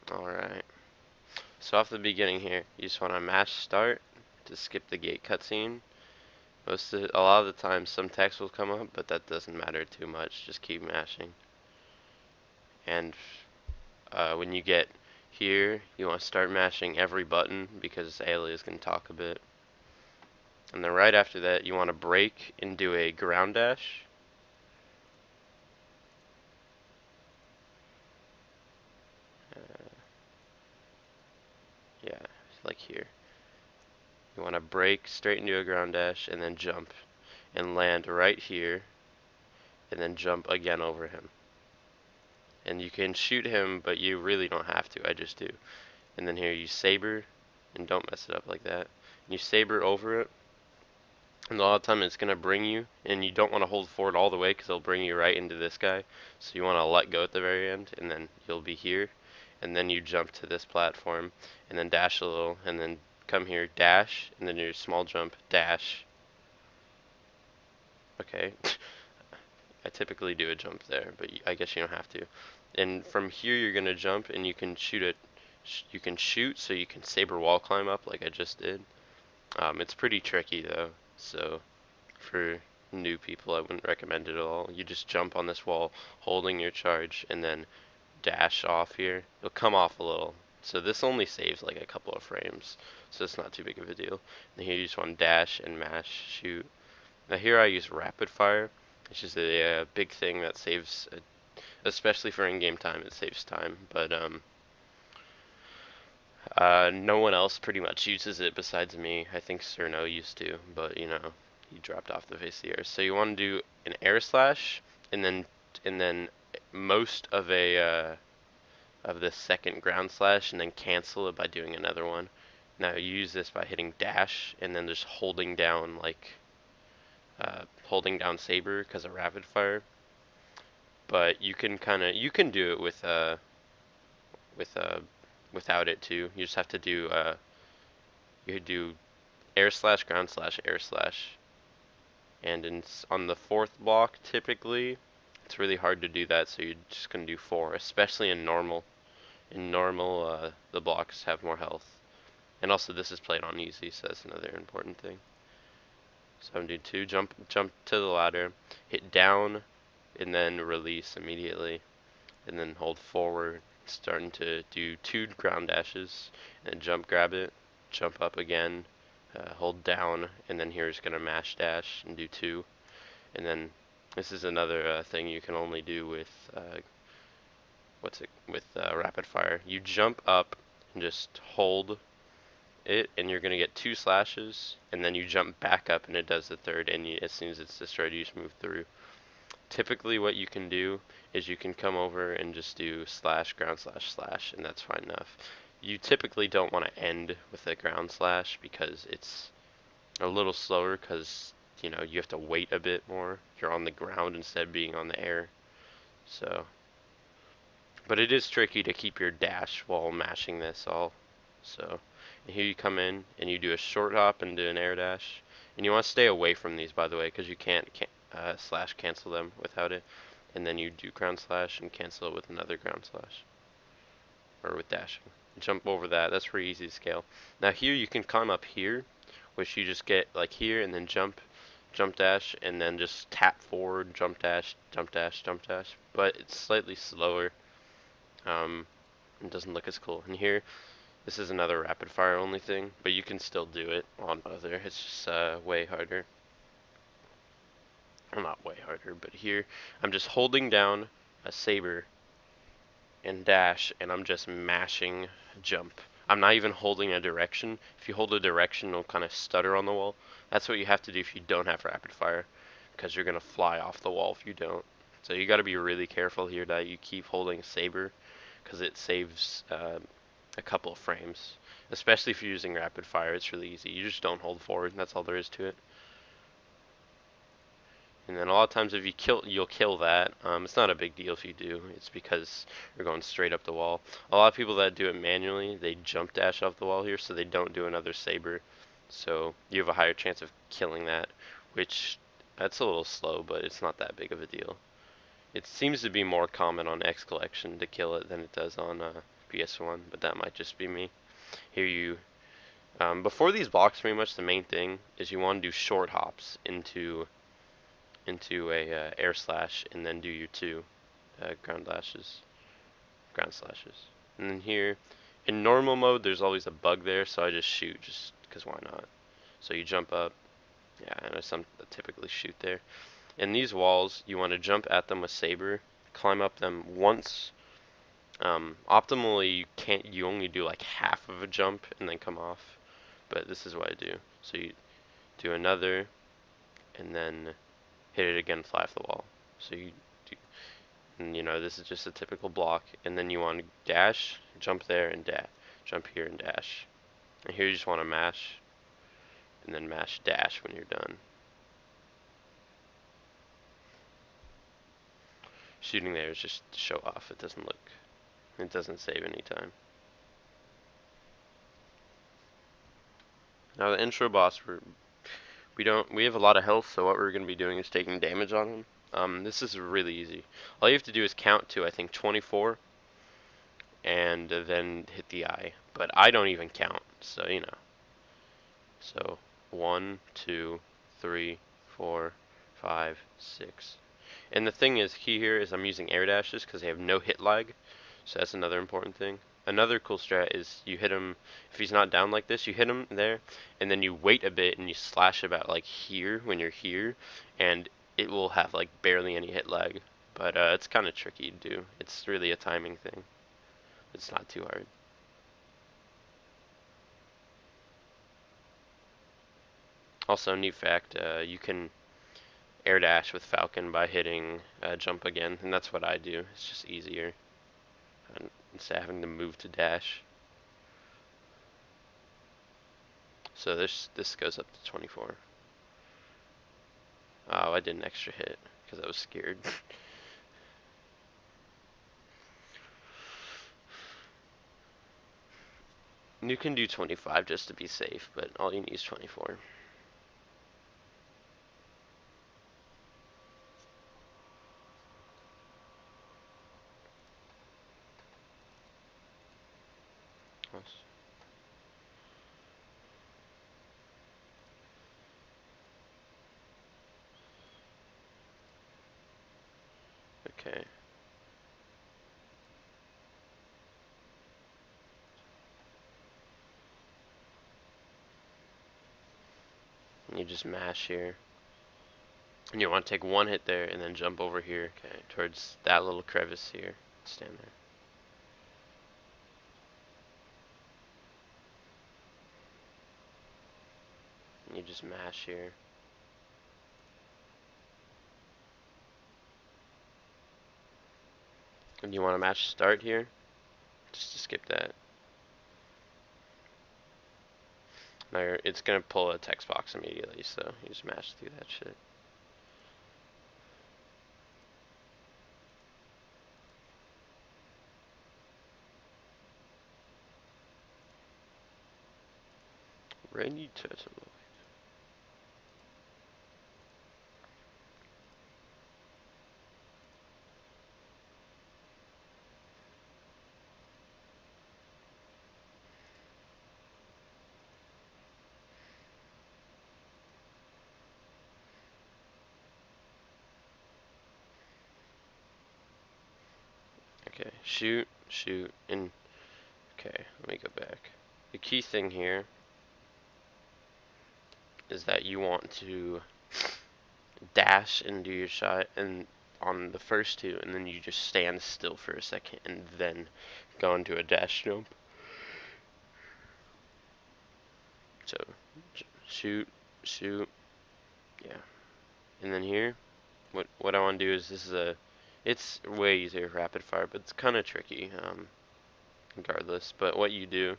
Alright. So off the beginning here, you just want to mash start to skip the gate cutscene. A lot of the time some text will come up, but that doesn't matter too much. Just keep mashing. And when you get here, you want to start mashing every button because Alias can talk a bit. And then right after that, you want to brake and do a ground dash. Uh, yeah, like here. You want to brake straight into a ground dash and then jump and land right here and then jump again over him. And you can shoot him, but you really don't have to. I just do. And then here you saber, and don't mess it up like that. And you saber over it, and a lot of time it's gonna bring you, and you don't want to hold forward all the way because it'll bring you right into this guy. So you want to let go at the very end, and then you'll be here. And then you jump to this platform, and then dash a little, and then come here, dash, and then your small jump, dash. Okay. I typically do a jump there, but I guess you don't have to. And from here you're gonna jump, and you can shoot it. You can shoot, so you can saber wall climb up like I just did. It's pretty tricky though, so for new people I wouldn't recommend it at all. You just jump on this wall, holding your charge, and then dash off here. You'll come off a little. So this only saves like a couple of frames, so it's not too big of a deal. And here you just want to dash and mash, shoot. Now here I use rapid fire. It's just a big thing that saves, especially for in-game time, it saves time. But no one else pretty much uses it besides me. I think Cerno used to, but you know, he dropped off the face of the earth. So you want to do an air slash, and then most of the second ground slash, and then cancel it by doing another one. Now you use this by hitting dash, and then just holding down saber because of rapid fire. But you can do it with without it too. You just have to do you do air slash ground slash air slash, and on the fourth block typically it's really hard to do that, so you're just gonna do four, especially in normal. In normal, the blocks have more health, and also this is played on easy, so that's another important thing. So I'm doing two, jump to the ladder, hit down, and then release immediately, and then hold forward, starting to do two ground dashes, and jump grab it, jump up again, hold down, and then here's gonna mash dash and do two. And then this is another thing you can only do with rapid fire. You jump up and just hold it, and you're gonna get two slashes, and then you jump back up, and it does the third. And as soon as it's destroyed, you just move through. Typically, what you can do is you can come over and just do slash ground slash slash, and that's fine enough. You typically don't want to end with a ground slash because it's a little slower, because you know you have to wait a bit more. You're on the ground instead of being on the air. So, but it is tricky to keep your dash while mashing this all. So, and here you come in and you do a short hop and do an air dash. And you want to stay away from these, by the way, because you can't slash cancel them without it. And then you do ground slash and cancel it with another ground slash, or with dashing. Jump over that. That's pretty easy to scale. Now here you can climb up here, which you just get like here, and then jump, jump dash, and then just tap forward, jump dash, jump dash, jump dash. But it's slightly slower. It doesn't look as cool. And here, this is another rapid fire only thing, but you can still do it on other. It's just way harder. Well, not way harder, but here I'm just holding down a saber and dash, and I'm just mashing jump. I'm not even holding a direction. If you hold a direction, it'll kind of stutter on the wall. That's what you have to do if you don't have rapid fire, because you're gonna fly off the wall if you don't. So you got to be really careful here that you keep holding saber, because it saves a couple of frames. Especially if you're using rapid fire, it's really easy. You just don't hold forward, that's all there is to it. And then a lot of times if you'll kill that. It's not a big deal if you do. It's because you're going straight up the wall. A lot of people that do it manually, they jump dash off the wall here, so they don't do another saber. So you have a higher chance of killing that, which that's a little slow, but it's not that big of a deal. It seems to be more common on X Collection to kill it than it does on PS1, but that might just be me. Here you, before these blocks, pretty much the main thing is you want to do short hops into a air slash, and then do your two ground slashes. And then here, in normal mode, there's always a bug there, so I just shoot, just because why not? So you jump up, yeah, and there's some that typically shoot there. In these walls, you want to jump at them with saber, climb up them once. Optimally, you only do like half of a jump and then come off, but this is what I do. So you do another, and then hit it again, fly off the wall. So you do, and this is just a typical block, and then you want to dash, jump there, and dash, jump here and dash. And here you just want to mash, and then mash dash when you're done. Shooting there is just to show off. It doesn't save any time. Now the intro boss, we have a lot of health, so what we're going to be doing is taking damage on him. This is really easy. All you have to do is count to, I think, 24, and then hit the eye. But I don't even count, so So 1, 2, 3, 4, 5, 6. And the thing is, key here is I'm using air dashes because they have no hit lag, so that's another important thing. Another cool strat is you hit him, if he's not down like this, you hit him there, and then you wait a bit and you slash about like here when you're here, and it will have like barely any hit lag. But it's kind of tricky to do. It's really a timing thing. It's not too hard. Also, neat fact, you can air dash with Falcon by hitting jump again, and that's what I do. It's just easier instead of having to move to dash. So this goes up to 24. Oh, I did an extra hit because I was scared. You can do 25 just to be safe, but all you need is 24. Okay. And you just mash here. And you want to take one hit there and then jump over here, okay, towards that little crevice here. Stand there. And you just mash here. And you want to match start here, just to skip that. Now it's gonna pull a text box immediately, so you just mash through that shit. Ready turtle. Okay, shoot, shoot, and okay, let me go back. The key thing here is that you want to dash and do your shot and on the first two, and then you just stand still for a second and then go into a dash jump. So shoot, shoot, yeah. And then here, what I want to do is it's way easier rapid fire, but it's kind of tricky, regardless. But what you do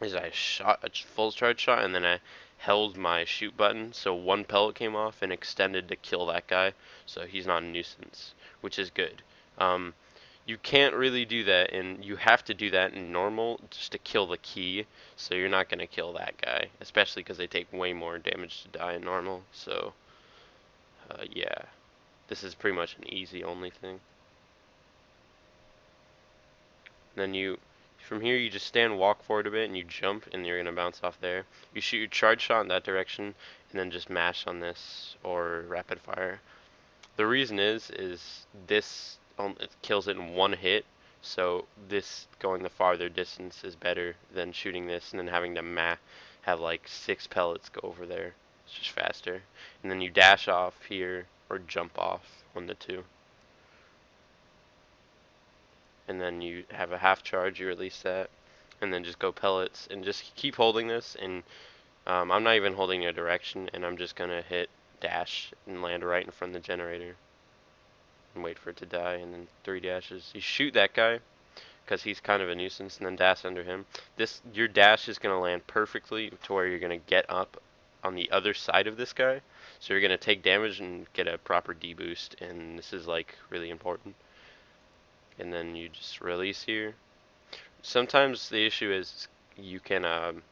is I shot a full charge shot, and then I held my shoot button, so one pellet came off and extended to kill that guy, so he's not a nuisance, which is good. You can't really do that, and you have to do that in normal just to kill the key, so you're not going to kill that guy, especially because they take way more damage to die in normal, so yeah, this is pretty much an easy only thing. then from here you just stand, walk forward a bit, and you jump, and you're gonna bounce off there. You shoot your charge shot in that direction, and then just mash on this or rapid fire. The reason is this it kills it in one hit, so this going the farther distance is better than shooting this and then having to have like 6 pellets go over there. It's just faster. And then you dash off here or jump off, one of the two. And then you have a half charge, you release that, and then just go pellets and just keep holding this. And I'm not even holding a direction, and I'm just gonna hit dash and land right in front of the generator and wait for it to die, and then 3 dashes. You shoot that guy because he's kind of a nuisance, and then dash under him. Your dash is gonna land perfectly to where you're gonna get up on the other side of this guy, so you're gonna take damage and get a proper deboost, and this is like really important. And then you just release here. Sometimes the issue is you can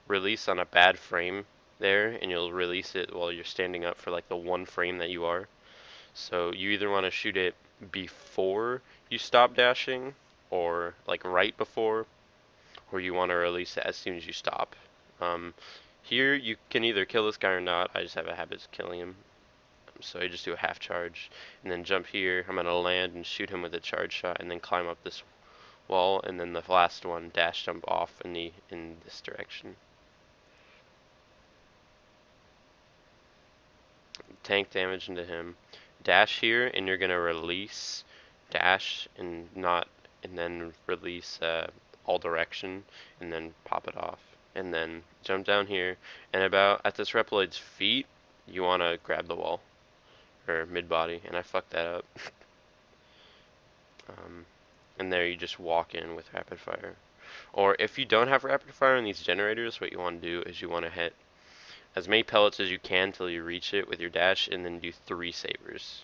release on a bad frame there, and you'll release it while you're standing up for like the one frame that you are. So you either want to shoot it before you stop dashing, or like right before, or you want to release it as soon as you stop. Here you can either kill this guy or not. I just have a habit of killing him, so I just do a half charge and then jump here. I'm gonna land and shoot him with a charge shot, and then climb up this wall, and then the last one dash jump off in this direction. Tank damage into him. Dash here, and you're gonna release, dash, and then release all direction, and then pop it off, and then jump down here, and about at this Reploid's feet, you wanna grab the wall or mid body, and I fucked that up. And there you just walk in with rapid fire. Or if you don't have rapid fire on these generators, what you want to do is you want to hit as many pellets as you can till you reach it with your dash, and then do 3 sabers.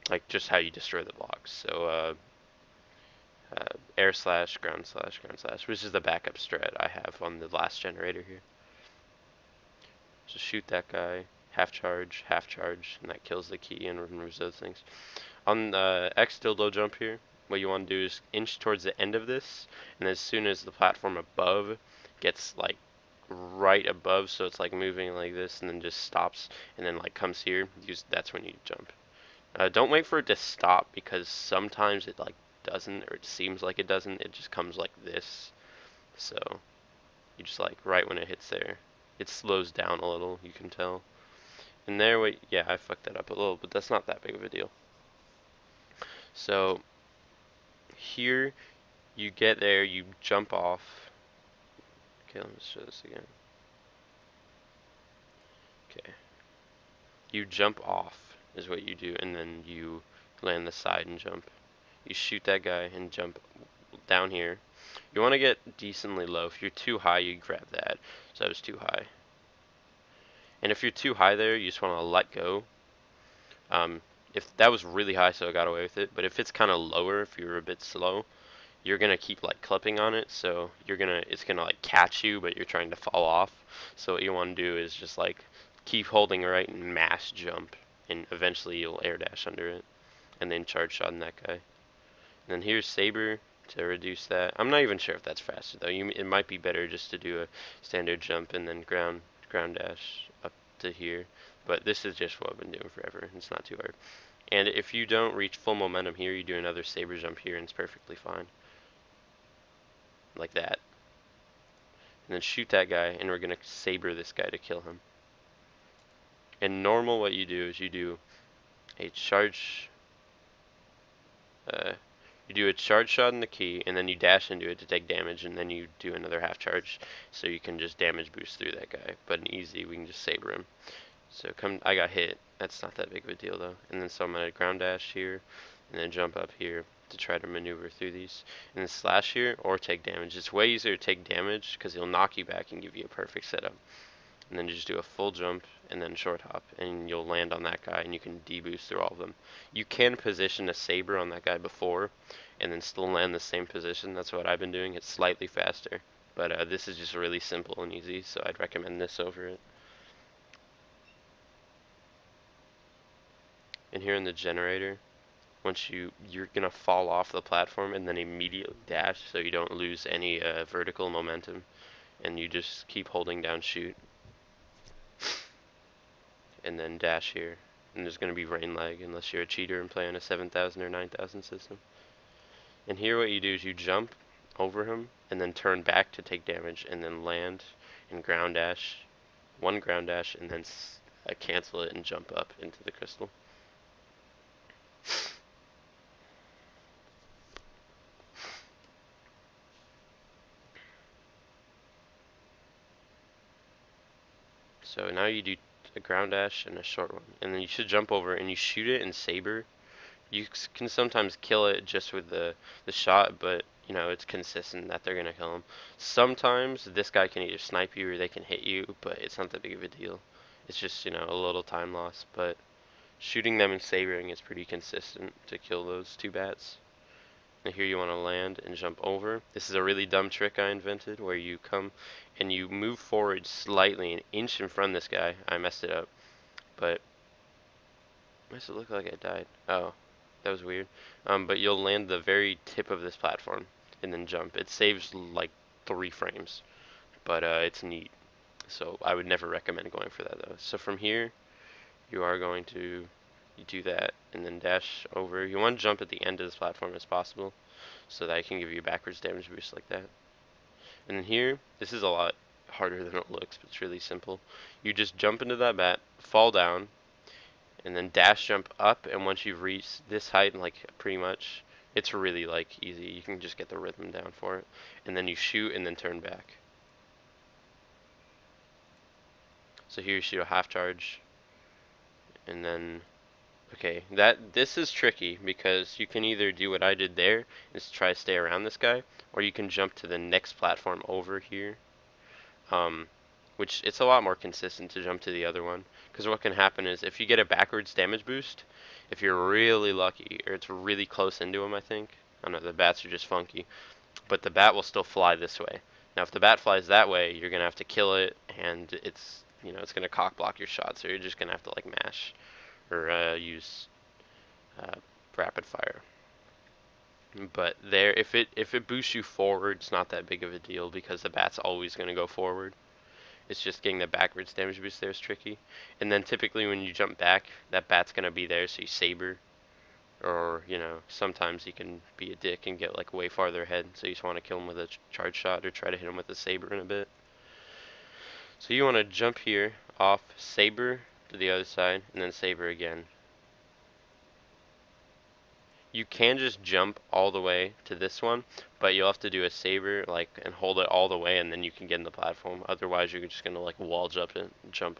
Like just how you destroy the blocks. So air slash, ground slash, which is the backup strat I have on the last generator here. Just shoot that guy, half charge, and that kills the key and removes those things. On the X dildo jump here, what you want to do is inch towards the end of this, and as soon as the platform above gets like right above, so it's like moving like this, and then just stops, and then like comes here, that's when you jump. Don't wait for it to stop, because sometimes it like doesn't, or it seems like it doesn't. It just comes like this. So you just like right when it hits there, it slows down a little. You can tell. And there, wait, yeah, I fucked that up a little, but that's not that big of a deal. So here, you get there, you jump off. Okay, let me show this again. Okay. You jump off is what you do, and then you land the side and jump. You shoot that guy and jump down here. You want to get decently low. If you're too high, you grab that. So that was too high. And if you're too high there, you just want to let go. If that was really high, so I got away with it. But if it's kind of lower, if you're a bit slow, you're gonna keep like clipping on it. So it's gonna like catch you, but you're trying to fall off. So what you want to do is just like keep holding right and mass jump, and eventually you'll air dash under it, and then charge shot in that guy. And then here's Saber to reduce that. I'm not even sure if that's faster though. It might be better just to do a standard jump and then ground dash up to here. But this is just what I've been doing forever. It's not too hard. And if you don't reach full momentum here, you do another Saber jump here, and it's perfectly fine. Like that. And then shoot that guy, and we're going to Saber this guy to kill him. And normal, what you do is you do a charge shot in the key, and then you dash into it to take damage, and then you do another half charge, so you can just damage boost through that guy. But in easy, we can just Saber him. So I got hit. That's not that big of a deal though. And then so I'm gonna ground dash here, and then jump up here to try to maneuver through these. And then slash here or take damage. It's way easier to take damage because he'll knock you back and give you a perfect setup. And then you just do a full jump and then short hop, and you'll land on that guy, and you can deboost through all of them. You can position a Saber on that guy before, and then still land the same position. That's what I've been doing. It's slightly faster, but this is just really simple and easy, so I'd recommend this over it. And here in the generator, you're gonna fall off the platform and then immediately dash, so you don't lose any vertical momentum, and you just keep holding down shoot and then dash here. And there's gonna be rain lag unless you're a cheater and play on a 7,000 or 9,000 system. And here what you do is you jump over him and then turn back to take damage, and then land and ground dash, one ground dash, and then cancel it and jump up into the crystal. So now you do a ground dash and a short one, and then you should jump over and you shoot it in saber. You can sometimes kill it just with the shot, but you know it's consistent that they're gonna kill him. Sometimes this guy can either snipe you or they can hit you, but it's not that big of a deal. It's just, you know, a little time loss, but shooting them and sabering is pretty consistent to kill those two bats. And here you want to land and jump over. This is a really dumb trick I invented where you come and you move forward slightly an inch in front of this guy. I messed it up, but why does it look like I died? Oh, that was weird. But you'll land the very tip of this platform and then jump. It saves like 3 frames, but it's neat. So I would never recommend going for that though. So from here, you are going to do that and then dash over. You want to jump at the end of this platform as possible so that I can give you a backwards damage boost like that. And then here, this is a lot harder than it looks, but it's really simple. You just jump into that bat, fall down, and then dash jump up, and once you've reached this height, like pretty much, it's really like easy. You can just get the rhythm down for it. And then you shoot and then turn back. So here you shoot a half charge, and then okay, this is tricky because you can either do what I did there, is try to stay around this guy, or you can jump to the next platform over here. Which it's a lot more consistent to jump to the other one, because what can happen is if you get a backwards damage boost, if you're really lucky, or it's really close into him, I think. I don't know, the bats are just funky, but the bat will still fly this way. Now, if the bat flies that way, you're gonna have to kill it, and it's, you know, it's gonna cock block your shot, so you're just gonna have to like mash or use uh, rapid fire. But there, if it boosts you forward, it's not that big of a deal because the bat's always gonna go forward. It's just getting the backwards damage boost there is tricky. And then typically when you jump back, that bat's gonna be there, so you saber. Or, you know, sometimes he can be a dick and get like way farther ahead, so you just want to kill him with a charge shot or try to hit him with a saber in a bit. So you want to jump here, off, saber to the other side, and then saber again. You can just jump all the way to this one, but you'll have to do a saber like and hold it all the way, and then you can get in the platform. Otherwise, you're just gonna like wall jump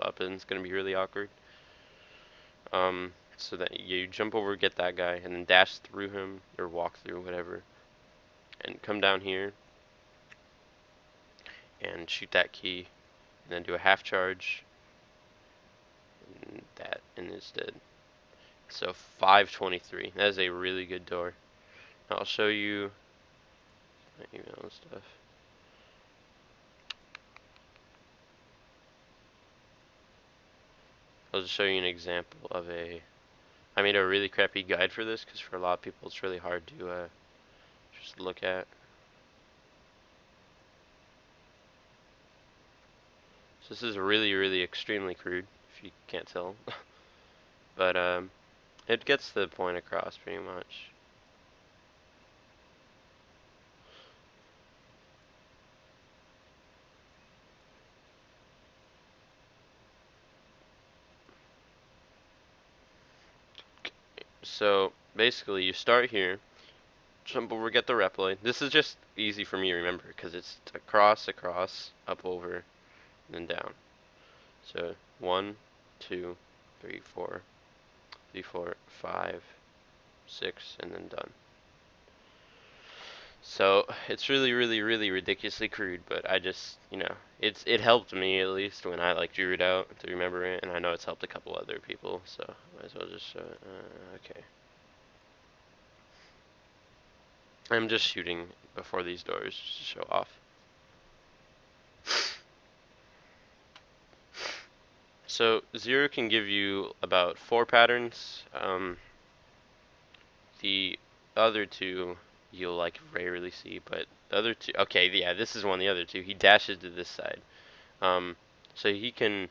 up, and it's gonna be really awkward. So that you jump over, get that guy, and then dash through him or walk through whatever, and come down here and shoot that key, and then do a half charge, and that, and it's dead. So 523. That is a really good door. I'll show you my email and stuff. I'll just show you an example of I made a really crappy guide for this because for a lot of people it's really hard to just look at. So this is really, really extremely crude, if you can't tell. But it gets the point across pretty much. So basically you start here, jump over, get the Reploid. This is just easy for me to remember because it's across, up over, and then down. So 1, 2, 3, 4, 3, 4, 5, 6, and then done. So it's really, really, really ridiculously crude, but I just, you know, it helped me at least when I like drew it out to remember it, and I know it's helped a couple other people, so might as well just show it. Okay. I'm just shooting before these doors just to show off. So 0 can give you about 4 patterns. The other two you'll like rarely see, but the other two, okay, yeah, this is one of the other two. He dashes to this side. So he can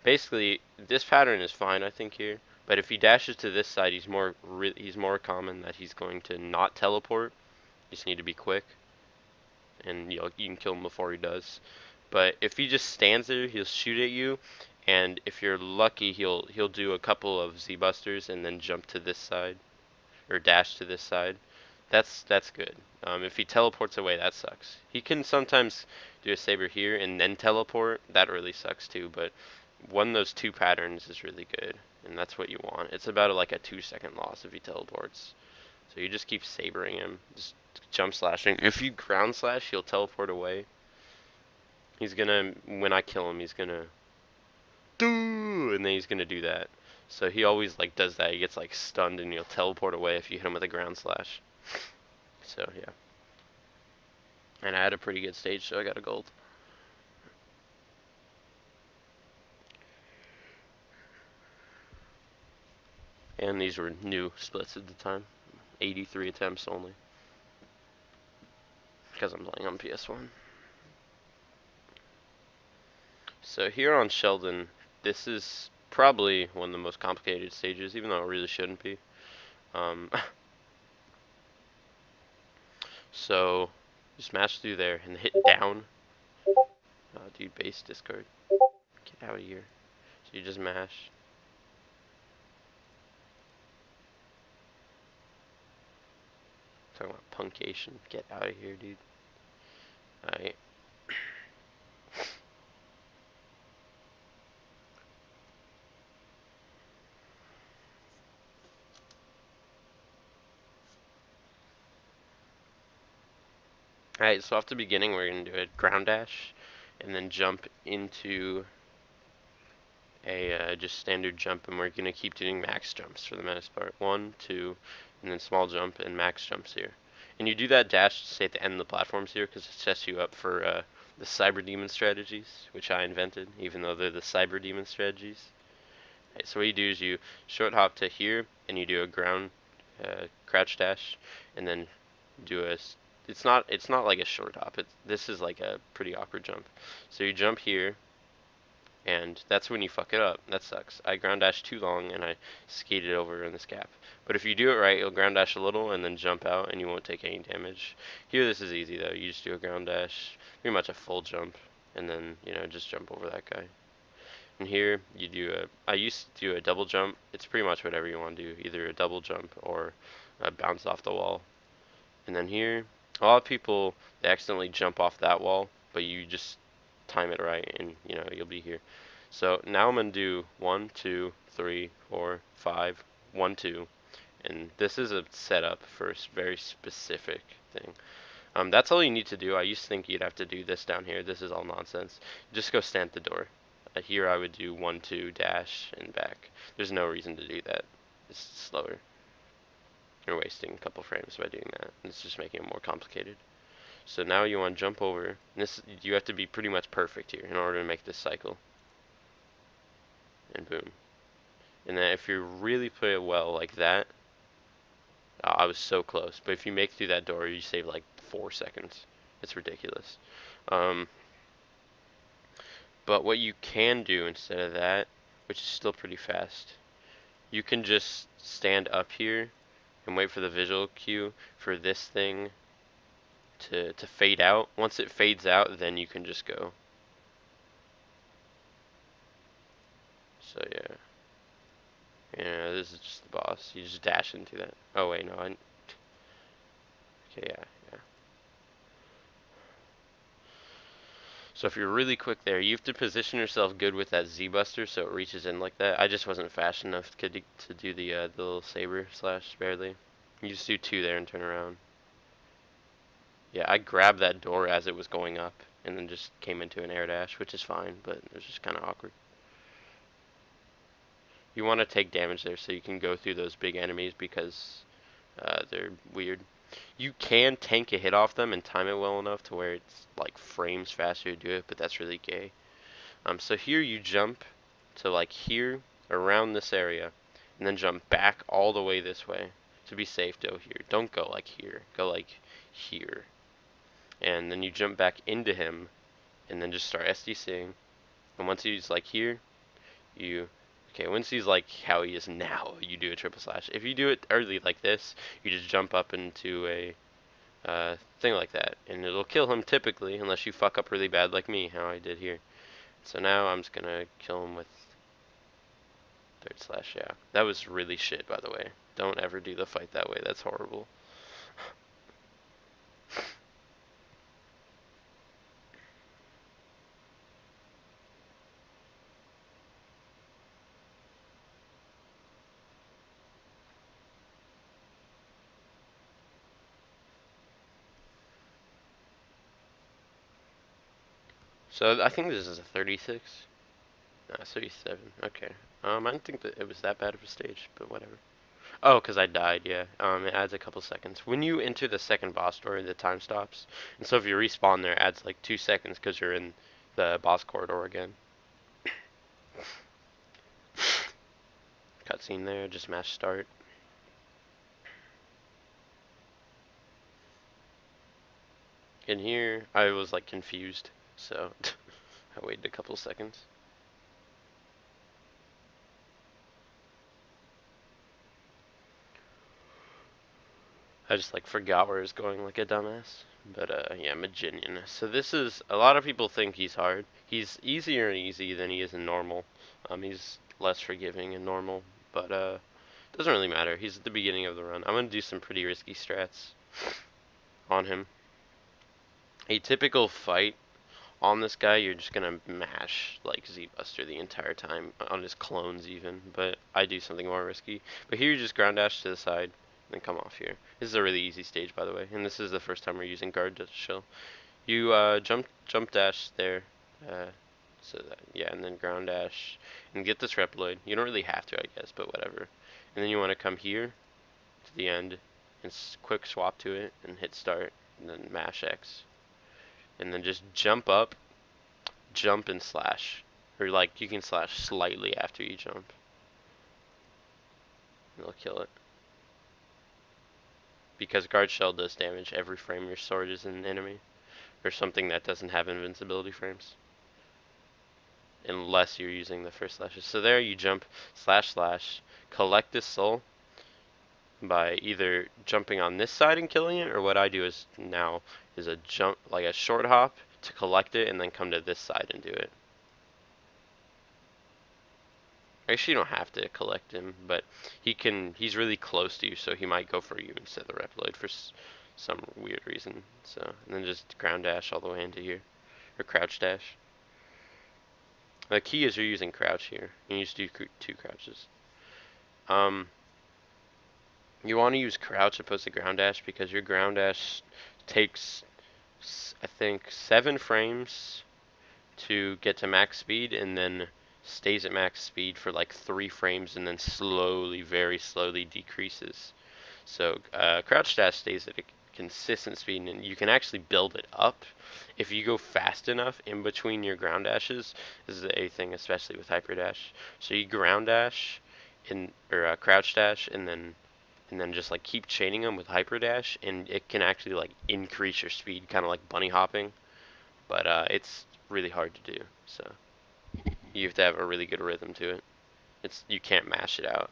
basically, this pattern is fine, I think, here. But if he dashes to this side, he's more common that he's going to not teleport. You just need to be quick, and you can kill him before he does. But if he just stands there, he'll shoot at you, and if you're lucky, he'll do a couple of Z busters and then jump to this side or dash to this side. That's good. If he teleports away, that sucks. He can sometimes do a saber here and then teleport. That really sucks too. But one of those two patterns is really good, and that's what you want. It's about like a 2-second loss if he teleports. So you just keep sabering him, just jump slashing. If you ground slash, he'll teleport away. He's gonna, when I kill him, he's gonna do, and then he's gonna do that. So he always like does that. He gets like stunned and he'll teleport away if you hit him with a ground slash. So yeah. And I had a pretty good stage, so I got a gold. And these were new splits at the time. 83 attempts only. Because I'm playing on PS1. So here on Sheldon, this is probably one of the most complicated stages, even though it really shouldn't be. So, just mash through there and hit down. Oh, dude, base discard. Get out of here. So you just mash. Talking about punkation. Get out of here, dude. Alright. Alright, so off the beginning, we're going to do a ground dash and then jump into a just standard jump, and we're going to keep doing max jumps for the most part. 1, 2, and then small jump and max jumps here. And you do that dash to stay at the end of the platforms here because it sets you up for the Cyber Demon strategies, which I invented, even though they're the Cyber Demon strategies. Right, so what you do is you short hop to here, and you do a ground crouch dash, and then do a. It's not like a short hop. This is like a pretty awkward jump. So you jump here, and that's when you fuck it up. That sucks. I ground dash too long and I skated over in this gap. But if you do it right, you'll ground dash a little and then jump out and you won't take any damage. Here this is easy though. You just do a ground dash, pretty much a full jump, and then, just jump over that guy. And here you do I used to do a double jump. It's pretty much whatever you want to do, either a double jump or a bounce off the wall. And then here, a lot of people, they accidentally jump off that wall, but you just time it right and you'll be here. So now I'm gonna do 1, 2, 3, 4, 5, 1, 2, and this is a setup for a very specific thing. That's all you need to do. I used to think you'd have to do this down here. This is all nonsense. Just go stand at the door. Here I would do 1, 2, dash, and back. There's no reason to do that. It's slower. You're wasting a couple frames by doing that. It's just making it more complicated. So now you want to jump over. And this, you have to be pretty much perfect here in order to make this cycle. And boom. And then if you really put it well like that, I was so close. But if you make through that door, you save like 4 seconds. It's ridiculous. But what you can do instead of that, which is still pretty fast, you can just stand up here and wait for the visual cue for this thing to fade out. Once it fades out, then you can just go. So yeah. Yeah, this is just the boss. You just dash into that. Oh wait, no. Okay, yeah. So if you're really quick there, you have to position yourself good with that Z-Buster so it reaches in like that. I just wasn't fast enough to do the little saber slash barely. You just do 2 there and turn around. Yeah, I grabbed that door as it was going up and then just came into an air dash, which is fine, but it was just kind of awkward. You want to take damage there so you can go through those big enemies because they're weird. You can tank a hit off them and time it well enough to where it's like frames faster to do it, but that's really gay. So here you jump to like here around this area and then jump back all the way this way. to be safe, go here. Don't go like here. Go like here. And then you jump back into him, and then just start SDCing. And once he's like here, once he's like how he is now, you do a triple slash. If you do it early like this, you just jump up into a thing like that, and it'll kill him typically, unless you fuck up really bad like me, how I did here. So now I'm just gonna kill him with third slash, yeah. That was really shit, by the way. Don't ever do the fight that way, that's horrible. So I think this is a 36. No, 37. Okay. I didn't think that it was that bad of a stage, but whatever. Oh, because I died, yeah. It adds a couple seconds. When you enter the second boss door, the time stops. And so if you respawn there, it adds like 2 seconds because you're in the boss corridor again. Cutscene there, just mash start. In here, I was like confused, so I waited a couple seconds. I just like forgot where I was going like a dumbass. But yeah, Maginian. So this is, a lot of people think he's hard. He's easier and easy than he is in normal. He's less forgiving in normal, but doesn't really matter. He's at the beginning of the run. I'm gonna do some pretty risky strats on him. A typical fight on this guy, you're just gonna mash like Z-Buster the entire time, on his clones even, but I do something more risky. But here you just ground dash to the side, then come off here. This is a really easy stage, by the way, and this is the first time we're using guard shield. You jump dash there, so that, yeah, and then ground dash, and get this Reploid. You don't really have to, I guess, but whatever. And then you want to come here, to the end, and quick swap to it, and hit start, and then mash X. And then just jump up, jump and slash. Or like, you can slash slightly after you jump. And it'll kill it. Because guard shell does damage every frame your sword is an enemy. Or something that doesn't have invincibility frames. Unless you're using the first slashes. So there you jump, slash slash, collect this soul by either jumping on this side and killing it, or what I do is now is a jump, like a short hop to collect it and then come to this side and do it. Actually, you don't have to collect him, but he's really close to you, so he might go for you instead of the Reploid for some weird reason. So, and then just ground dash all the way into here, or crouch dash. The key is you're using crouch here. You just do 2 crouches. You want to use crouch opposed to ground dash because your ground dash takes, I think, 7 frames to get to max speed, and then stays at max speed for like 3 frames, and then slowly, very slowly decreases. So crouch dash stays at a consistent speed, and you can actually build it up if you go fast enough in between your ground dashes. This is a thing, especially with hyper dash. So you ground dash or crouch dash, and then just like keep chaining them with hyper dash, and it can actually like increase your speed, kind of like bunny hopping. But it's really hard to do, so you have to have a really good rhythm to it. You can't mash it out.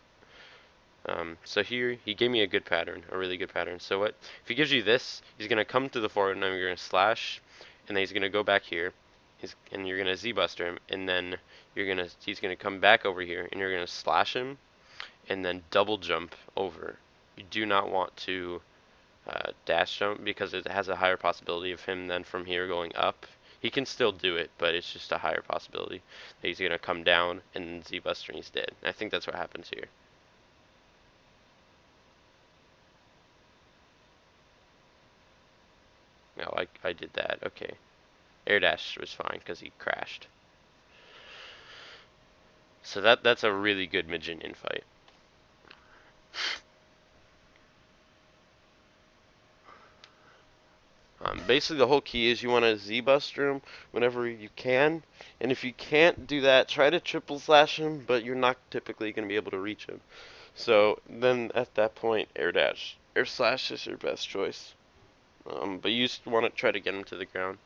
So here he gave me a good pattern, a really good pattern. So what if he gives you this? He's gonna come to the forward, and you're gonna slash, and then he's gonna go back here. And you're gonna Z-Buster him, and then he's gonna come back over here, and you're gonna slash him, and then double jump over. You do not want to dash jump because it has a higher possibility of him then from here going up. He can still do it, but it's just a higher possibility that he's gonna come down and Z-Buster and he's dead. I think that's what happens here. No, I did that. Okay. Air dash was fine because he crashed. So that's a really good Maginian fight. Basically, the whole key is you want to Z-Buster him whenever you can, and if you can't do that, try to triple slash him, but you're not typically going to be able to reach him. So then at that point, air slash is your best choice. But you just want to try to get him to the ground.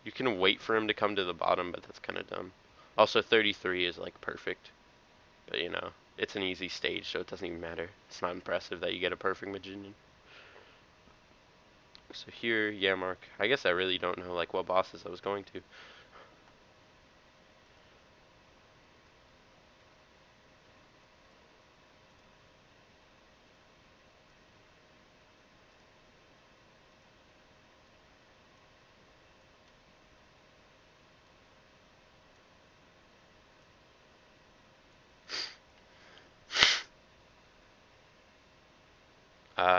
You can wait for him to come to the bottom, but that's kind of dumb. Also, 33 is like perfect, but you know, it's an easy stage, so it doesn't even matter. It's not impressive that you get a perfect Magician. So here, yeah, Mark. I guess I really don't know like what bosses I was going to.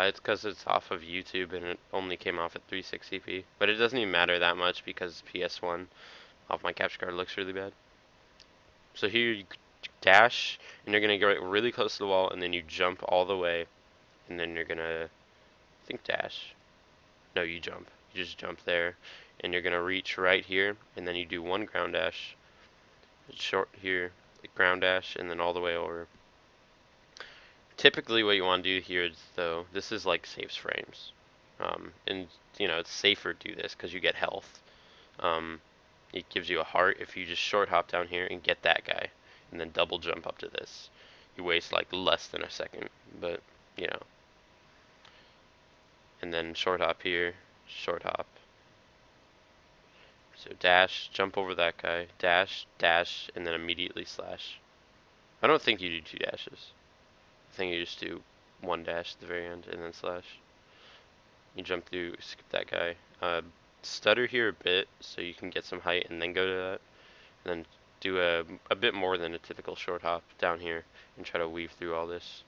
It's because it's off of YouTube and it only came off at 360p. But it doesn't even matter that much because PS1 off my capture card looks really bad. So here you dash and you're gonna get really close to the wall and then you jump all the way and then you're gonna I think dash. No, you jump. You just jump there and you're gonna reach right here and then you do one ground dash, short here, ground dash, and then all the way over. Typically what you want to do here is though, this is like saves frames. And you know, it's safer to do this because you get health. Um, it gives you a heart if you just short hop down here and get that guy and then double jump up to this. You waste like less than a second, but you know. And then short hop here, short hop. So dash, jump over that guy, dash, dash, and then immediately slash. I don't think you do two dashes. I think you just do one dash at the very end and then slash. You jump through, skip that guy. Stutter here a bit so you can get some height and then go to that. And then do a bit more than a typical short hop down here and try to weave through all this.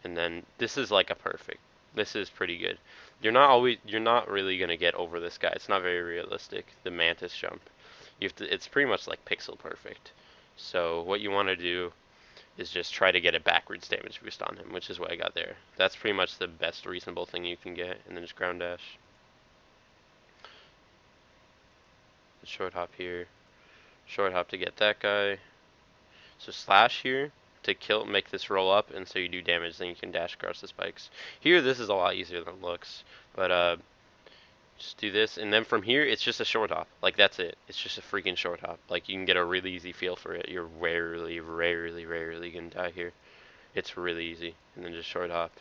And then this is like a perfect. This is pretty good. You're not really gonna get over this guy. It's not very realistic. The mantis jump. It's pretty much like pixel perfect. So what you want to do is just try to get a backwards damage boost on him, which is what I got there. That's pretty much the best reasonable thing you can get, and then just ground dash. Short hop here. Short hop to get that guy. So slash here to make this roll up, and so you do damage, then you can dash across the spikes. Here, this is a lot easier than it looks, but just do this, and then from here, it's just a short hop. Like, that's it. It's just a freaking short hop. Like, you can get a really easy feel for it. You're rarely gonna die here. It's really easy. And then just short hop,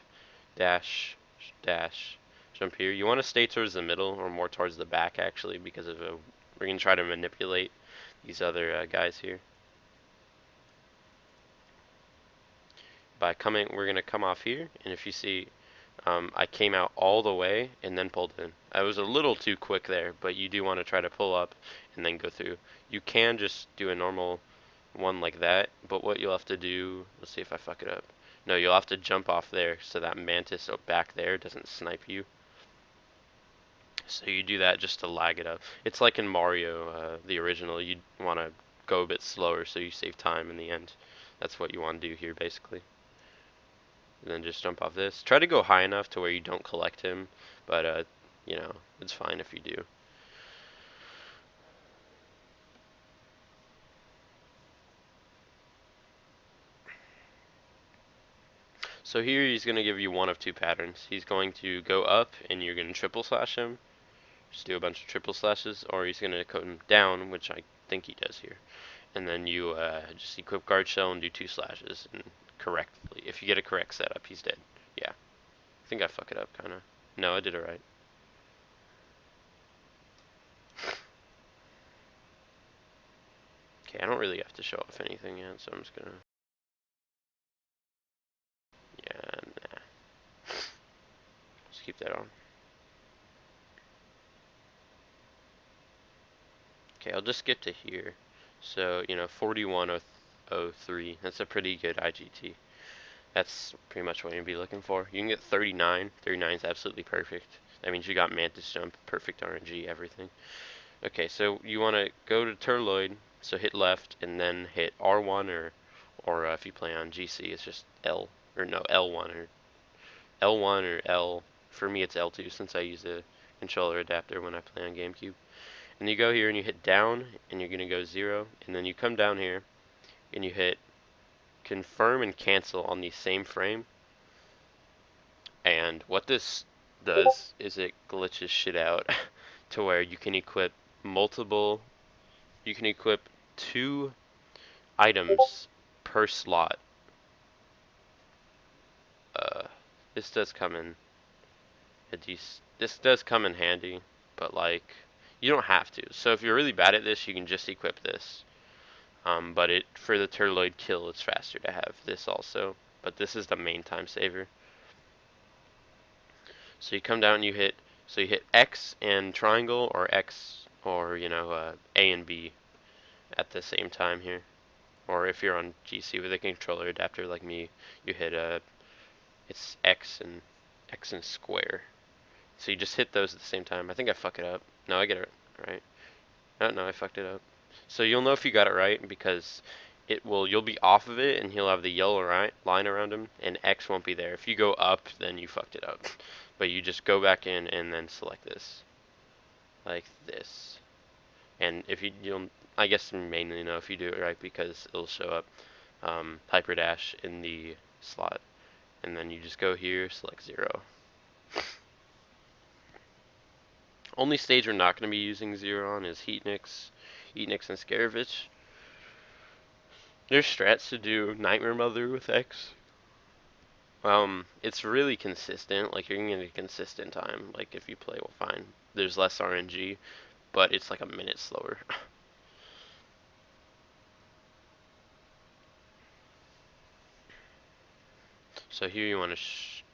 dash, dash, jump here. You want to stay towards the middle, or more towards the back, actually, because we're gonna try to manipulate these other guys here. We're gonna come off here, and if you see, I came out all the way and then pulled in. I was a little too quick there, but you do want to try to pull up and then go through. You can just do a normal one like that, but what you'll have to do, let's see if I fuck it up. No, you'll have to jump off there so that mantis back there doesn't snipe you. So you do that just to lag it up. It's like in Mario, the original, you want to go a bit slower so you save time in the end. That's what you want to do here, basically. And then just jump off this. Try to go high enough to where you don't collect him, but you know, it's fine if you do. So here he's going to give you one of two patterns. He's going to go up and you're going to triple slash him. Just do a bunch of triple slashes, or he's going to come down, which I think he does here. And then you just equip guard shell and do two slashes and correctly. If you get a correct setup, he's dead. Yeah. I think I fuck it up, kind of. No, I did it right. Okay, I don't really have to show off anything yet, so I'm just gonna... Yeah, nah. Just keep that on. Okay, I'll just skip to here. So, you know, 4103, that's a pretty good IGT. That's pretty much what you'd be looking for. You can get 39. 39 is absolutely perfect. That means you got Mantis Jump, perfect RNG, everything. Okay, so you want to go to Turloid, so hit left, and then hit R1, or if you play on GC, it's just L, or no, L1, or L1 or L. For me, it's L2 since I use a controller adapter when I play on GameCube. And you go here and you hit down, and you're going to go 0, and then you come down here, and you hit confirm and cancel on the same frame. And what this does is it glitches shit out to where you can equip multiple, you can equip 2 items per slot. This does come in this does come in handy, but like you don't have to. So if you're really bad at this, you can just equip this. But for the Turtloid kill, it's faster to have this also. But this is the main time saver. So you come down and you hit X and triangle, or X, or A and B at the same time here. Or if you're on GC with a controller adapter like me, you hit it's X and square. So you just hit those at the same time. I think I fuck it up. No, I get it right. No, I fucked it up. So you'll know if you got it right because you'll be off of it and he'll have the yellow line around him and X won't be there. If you go up, then you fucked it up. But you just go back in and then select this. Like this. And if you'll, I guess mainly know if you do it right because it'll show up Hyper Dash in the slot. And then you just go here, select 0. Only stage we're not going to be using 0 on is Heatnix and Scaravich. There's strats to do Nightmare Mother with X. It's really consistent. Like, you're going to get a consistent time. Like, if you play well, fine. There's less RNG, but it's like a minute slower. So here you want to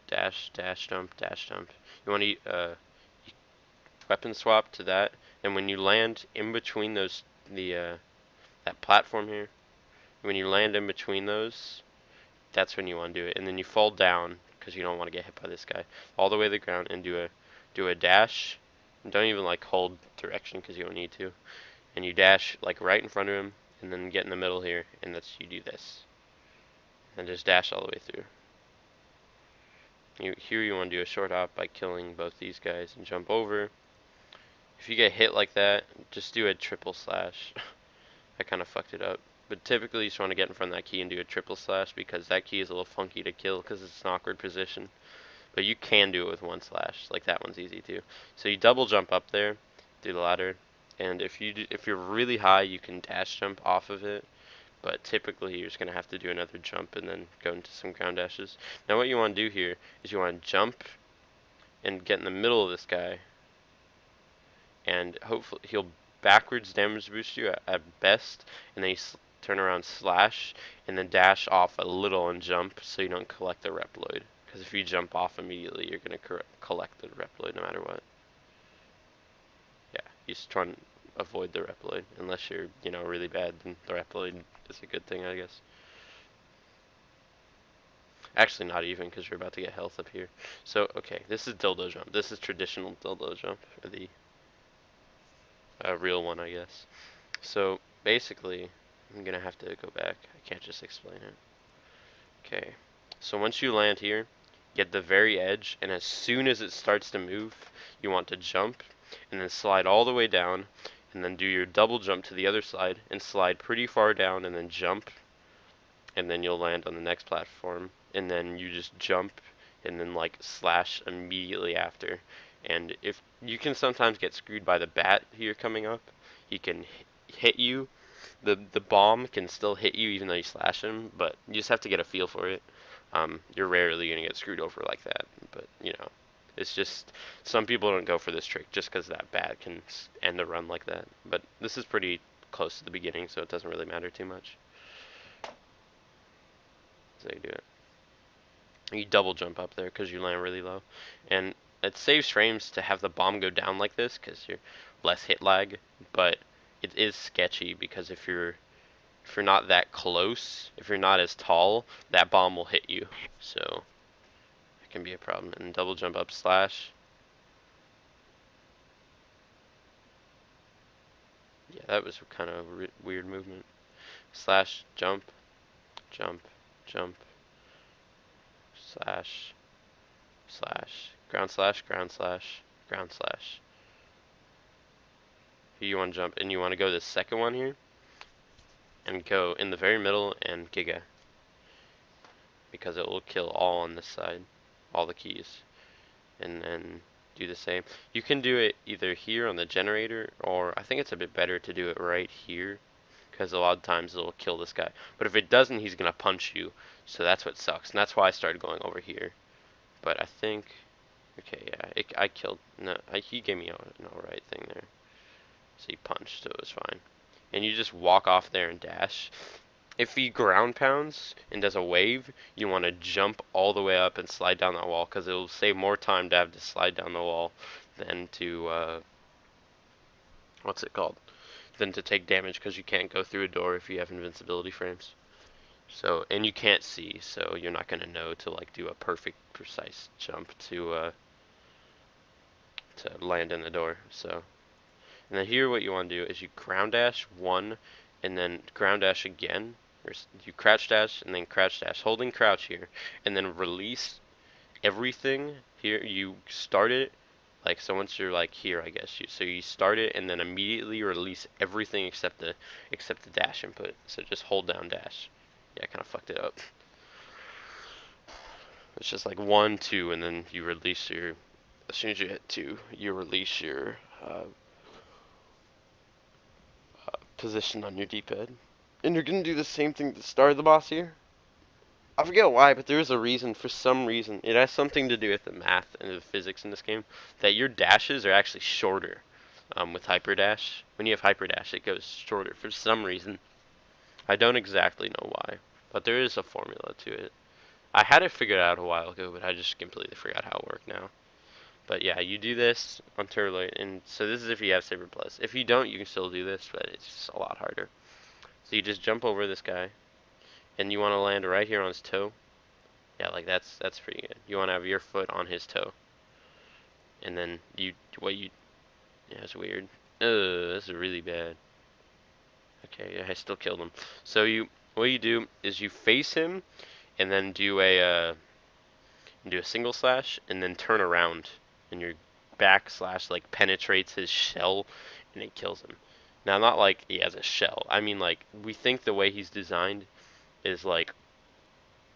dash, jump. You want to weapon swap to that, and when you land in between those, that platform here, when you land in between those, that's when you want to do it. And then you fall down because you don't want to get hit by this guy, all the way to the ground, and do a dash. And don't even like hold direction because you don't need to. And you dash like right in front of him, and then get in the middle here, and you do this, and just dash all the way through. Here you want to do a short hop by killing both these guys and jump over. If you get hit like that, just do a triple slash. I kind of fucked it up. But typically you just want to get in front of that key and do a triple slash because that key is a little funky to kill because it's an awkward position. But you can do it with 1 slash. Like that one's easy too. So you double jump up there, do the ladder, and if you're really high, you can dash jump off of it. But typically you're just going to have to do another jump and then go into some ground dashes. Now what you want to do here is you want to jump and get in the middle of this guy, and hopefully he'll backwards damage boost you at best, and then you turn around slash and then dash off a little and jump so you don't collect the Reploid, because if you jump off immediately you're going to collect the Reploid no matter what. Yeah, you just try and avoid the Reploid unless you're really bad, then the Reploid is a good thing, I guess. Actually, not even, because you're about to get health up here. So, okay, this is dildo jump. This is traditional dildo jump, or the real one, I guess. So, basically, I'm going to have to go back. I can't just explain it. Okay, so once you land here, get the very edge, and as soon as it starts to move, you want to jump, and then slide all the way down, and then do your double jump to the other side, and slide pretty far down, and then jump, and then you'll land on the next platform, and then you just jump, and then like slash immediately after. And if you can sometimes get screwed by the bat here coming up, he can hit you. The bomb can still hit you even though you slash him, but you just have to get a feel for it. You're rarely gonna get screwed over like that, but it's just some people don't go for this trick just because that bat can end a run like that. But this is pretty close to the beginning, so it doesn't really matter too much. So you do it. You double jump up there because you land really low, and it saves frames to have the bomb go down like this because you're less hit lag. But it is sketchy because if you're not that close, if you're not as tall, that bomb will hit you. So it can be a problem. And double jump up slash. Yeah, that was kind of a weird movement. Slash jump, jump, jump. Slash, slash, ground slash, ground slash, ground slash. Here you want to jump, and you want to go this second one here, and go in the very middle and Giga. because it will kill all on this side, all the keys, and then do the same. You can do it either here on the generator, or I think it's a bit better to do it right here, because a lot of times it'll kill this guy. But if it doesn't, he's gonna punch you, so that's what sucks, and that's why I started going over here. But I think, okay, yeah, I killed, no, he gave me an alright thing there. So he punched, so it was fine. And you just walk off there and dash. If he ground pounds and does a wave, you want to jump all the way up and slide down that wall, because it will save more time to have to slide down the wall than to, what's it called? Than to take damage, because you can't go through a door if you have invincibility frames. So, and you can't see, so you're not going to know to like do a perfect, precise jump to land in the door. So, and then here what you want to do is you ground dash one, and then ground dash again, or you crouch dash and then crouch dash, holding crouch here, and then release everything here. You start it, like, so once you're like here, I guess so you start it and then immediately release everything except the dash input. So just hold down dash. Yeah, I kind of fucked it up. It's just like 1, 2, and then you release your. As soon as you hit 2, you release your position on your D-pad. And you're gonna do the same thing at the start of the boss here. I forget why, but there's a reason. For some reason, it has something to do with the math and the physics in this game, that your dashes are actually shorter with Hyper Dash. When you have Hyper Dash, it goes shorter for some reason. I don't exactly know why, but there is a formula to it. I had it figured out a while ago, but I just completely forgot how it worked now. But yeah, you do this on Turloid, and so this is if you have Saber Plus. If you don't, you can still do this, but it's just a lot harder. So you just jump over this guy, and you want to land right here on his toe. Yeah, like that's pretty good. You want to have your foot on his toe, and then yeah, it's weird. This is really bad. Okay, yeah, I still killed him. So what you do is you face him, and then do a single slash, and then turn around, and your back slash like penetrates his shell, and it kills him. Now, not like he has a shell. I mean, like, we think the way he's designed is like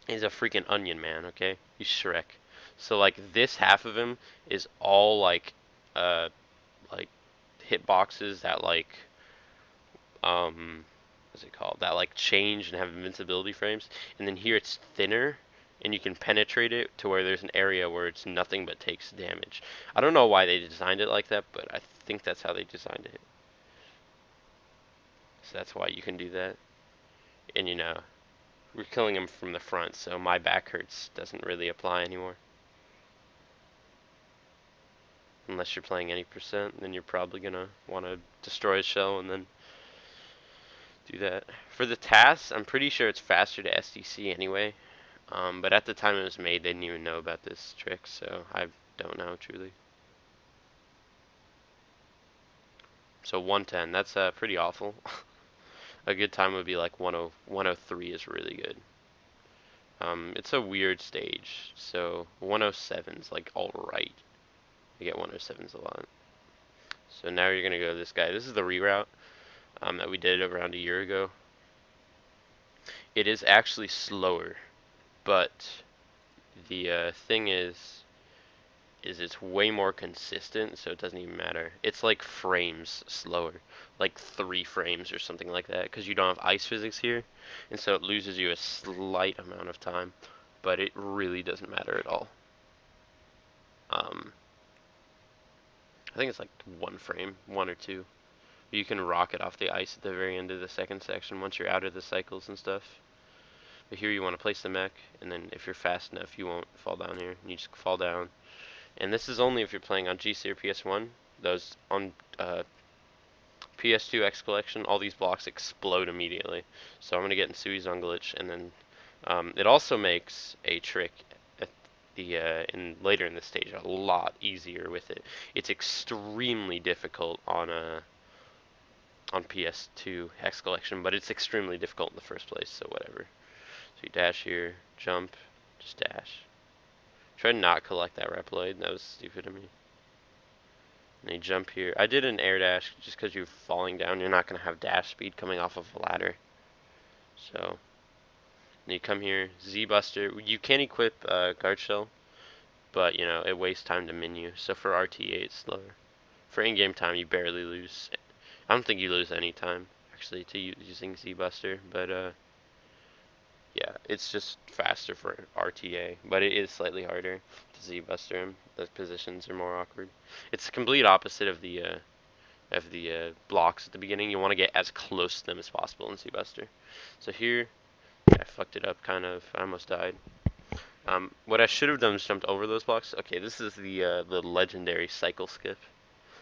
he's a freaking onion man. Okay, he's Shrek. So like this half of him is all uh like hitboxes that what's it called? That like change and have invincibility frames. And then here it's thinner, and you can penetrate it to where there's an area where it's nothing but takes damage. I don't know why they designed it like that, but I think that's how they designed it. So that's why you can do that. And we're killing him from the front, so my back hurts doesn't really apply anymore. Unless you're playing any percent, then you're probably gonna want to destroy a shell and then do that. For the tasks, I'm pretty sure it's faster to SDC anyway. But at the time it was made, they didn't even know about this trick, so I don't know truly. So 110, that's pretty awful. A good time would be like 103 is really good. It's a weird stage, so 107's like alright. I get 107's a lot. So now you're gonna go to this guy. This is the reroute that we did around a year ago. It is actually slower, but the thing is it's way more consistent, so it doesn't even matter. It's like frames slower, like 3 frames or something like that, because you don't have ice physics here, and so it loses you a slight amount of time, but it really doesn't matter at all. I think it's like 1 frame, 1 or 2. You can rocket off the ice at the very end of the second section once you're out of the cycles and stuff. But here you want to place the mech, and then if you're fast enough, you won't fall down here. You just fall down. And this is only if you're playing on GC or PS1. Those on PS2 X Collection, all these blocks explode immediately. So I'm going to get Nsui Zunglitch, and then it also makes a trick at later in the stage a lot easier with it. It's extremely difficult on PS2 X Collection, but it's extremely difficult in the first place, so whatever. So you dash here, jump, just dash. Try to not collect that Reploid, that was stupid of me. And you jump here. I did an air dash just because you're falling down. You're not going to have dash speed coming off of a ladder. So And you come here, Z Buster. You can equip Guard Shell, but you know it wastes time to menu. So for RTA it's slower. For in-game time you barely lose. I don't think you lose any time actually to using Z Buster, but yeah, it's just faster for RTA, but it is slightly harder to Z Buster him. The positions are more awkward. It's the complete opposite of the blocks at the beginning. You want to get as close to them as possible in Z Buster. So here, I fucked it up kind of. I almost died. What I should have done is jumped over those blocks. Okay, this is the legendary cycle skip.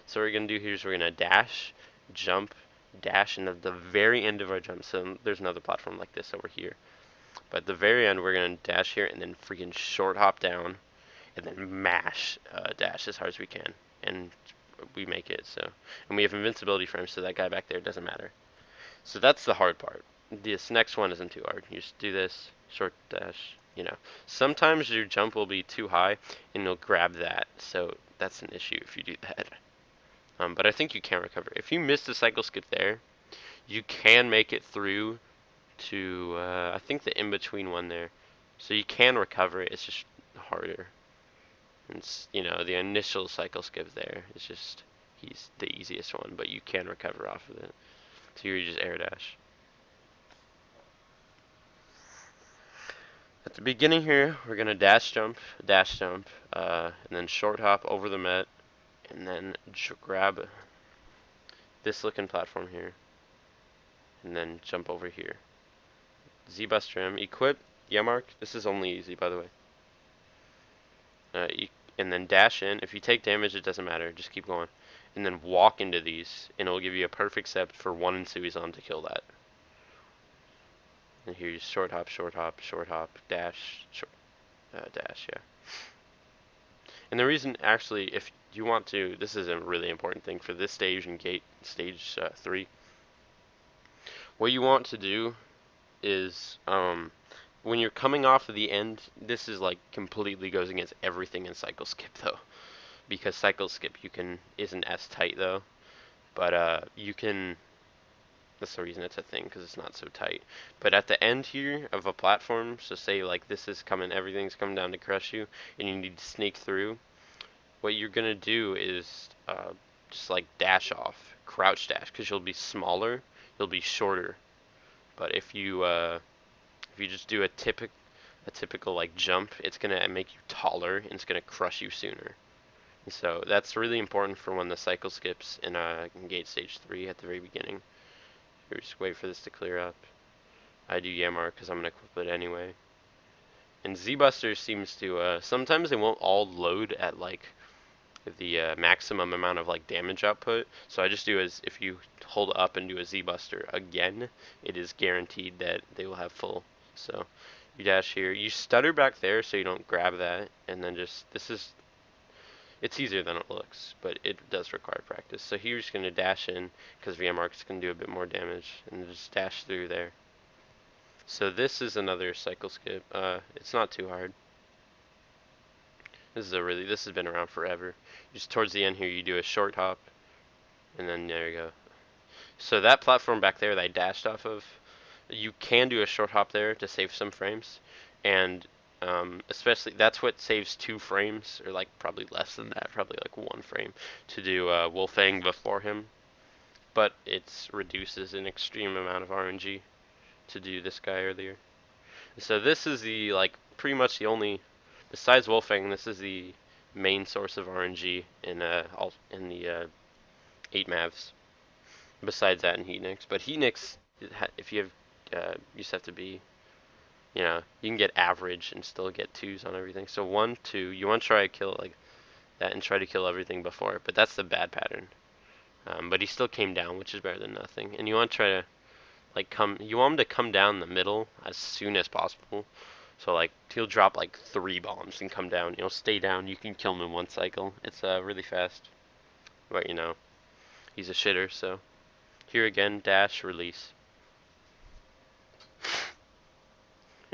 So what we're gonna do here is we're gonna dash, jump, dash, and at the very end of our jump. So there's another platform like this over here. But at the very end, we're gonna dash here and then freaking short hop down, and then mash dash as hard as we can, and we make it. So, and we have invincibility frames, so that guy back there doesn't matter. So that's the hard part. This next one isn't too hard. You just do this short dash. You know, sometimes your jump will be too high, and you'll grab that. So that's an issue if you do that. But I think you can recover. If you miss the cycle skip there, you can make it through to I think the in-between one there. So you can recover it. It's just harder. It's, you know, the initial cycle skip there is just he's the easiest one, but you can recover off of it. So you just air dash. At the beginning here, we're gonna dash jump, and then short hop over the Met, and then grab this looking platform here, and then jump over here. Z Buster him, equip Yamark. This is only easy, by the way. And then dash in. If you take damage, it doesn't matter. Just keep going. And then walk into these, and it'll give you a perfect set for one in Suizan to kill that. And here you short hop, dash, dash, yeah. And the reason, actually, if you want to, this is a really important thing for this stage and gate stage 3. What you want to do is, when you're coming off of the end, this is like completely goes against everything in cycle skip though, because cycle skip isn't as tight though, but you can. That's the reason it's a thing, because it's not so tight. But at the end here of a platform, so say like this is coming, everything's coming down to crush you, and you need to sneak through. What you're gonna do is just like dash off, crouch dash, because you'll be smaller, you'll be shorter. But if you just do a typical like jump, it's gonna make you taller and it's gonna crush you sooner. And so that's really important for when the cycle skips in gate stage 3 at the very beginning. Here, just wait for this to clear up. I do Yamar because I'm gonna equip it anyway. And Z Buster seems to sometimes they won't all load at like the maximum amount of like damage output. So I just do is if you hold up and do a Z Buster again, it is guaranteed that they will have full. So you dash here, you stutter back there so you don't grab that, and then just it's easier than it looks, but it does require practice. So here you're just gonna dash in because VMark's gonna do a bit more damage, and just dash through there. So this is another cycle skip. It's not too hard. This has been around forever. Just towards the end here, you do a short hop, and then there you go. So that platform back there that I dashed off of, you can do a short hop there to save some frames, and especially that's what saves 2 frames, or like probably less than that, probably like 1 frame to do Wolfang before him. But it reduces an extreme amount of RNG to do this guy earlier. So this is the pretty much the only, besides Wolfang, this is the main source of RNG in the 8 Mavs. Besides that, in Heatnix, but Heatnix, if you have, you just have to be, you know, you can get average and still get 2s on everything. So 1, 2, you want to try to kill it like that and try to kill everything before it, but that's the bad pattern. But he still came down, which is better than nothing. And you want to try to you want him to come down the middle as soon as possible. So like he'll drop like 3 bombs and come down. He'll stay down. You can kill him in 1 cycle. It's really fast. But you know, he's a shitter. So here again, dash, release.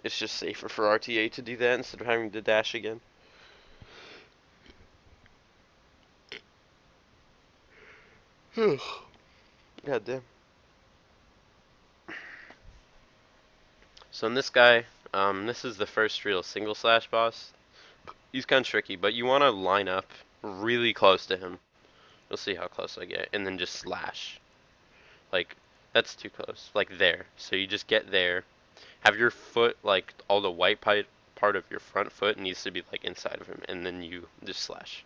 It's just safer for RTA to do that instead of having to dash again. God damn. So in this guy, This is the first real single slash boss. He's kind of tricky, but you want to line up really close to him. We'll see how close I get, and then just slash. Like, that's too close. Like there. So you just get there. Have your foot, like, all the white part of your front foot needs to be, like, inside of him, and then you just slash.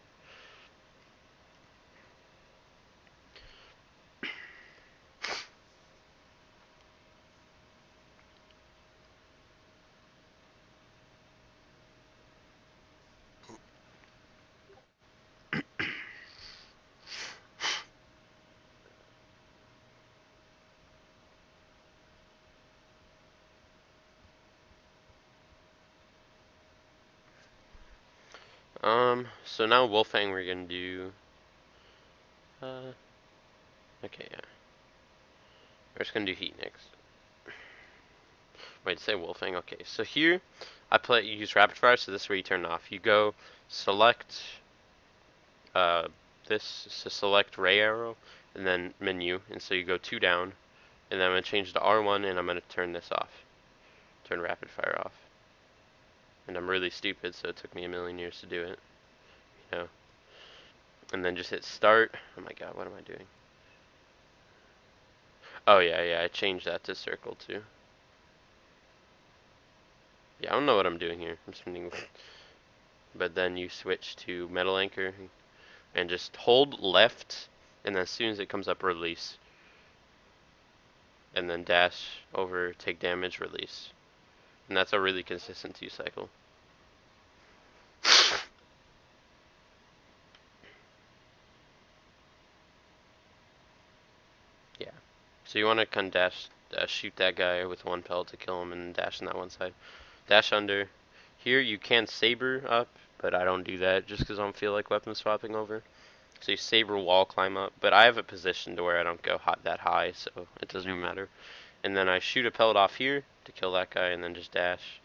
So now Wolfang we're gonna do, okay, yeah. We're just gonna do Heat next. Wait, say Wolfang, okay. So here, you use Rapid Fire, so this is where you turn it off. You go select, uh, so select Ray Arrow, and then menu, and so you go 2 down, and then I'm gonna change to R1, and I'm gonna turn this off. Turn Rapid Fire off. And I'm really stupid, so it took me a million years to do it. You know. And then just hit start. Oh my god, what am I doing? Oh yeah, I changed that to circle too. Yeah, I don't know what I'm doing here. I'm spinning. But then you switch to Metal Anchor and just hold left, and then as soon as it comes up, release. And then dash over, take damage, release. And that's a really consistent 2 cycle. Yeah. So you want to kind of shoot that guy with 1 pellet to kill him, and dash on that one side. Dash under. Here you can saber up, but I don't do that just because I don't feel like weapon swapping over. So you saber wall climb up, but I have it positioned to where I don't go that high, so it doesn't even matter. And then I shoot a pellet off here to kill that guy, and then just dash.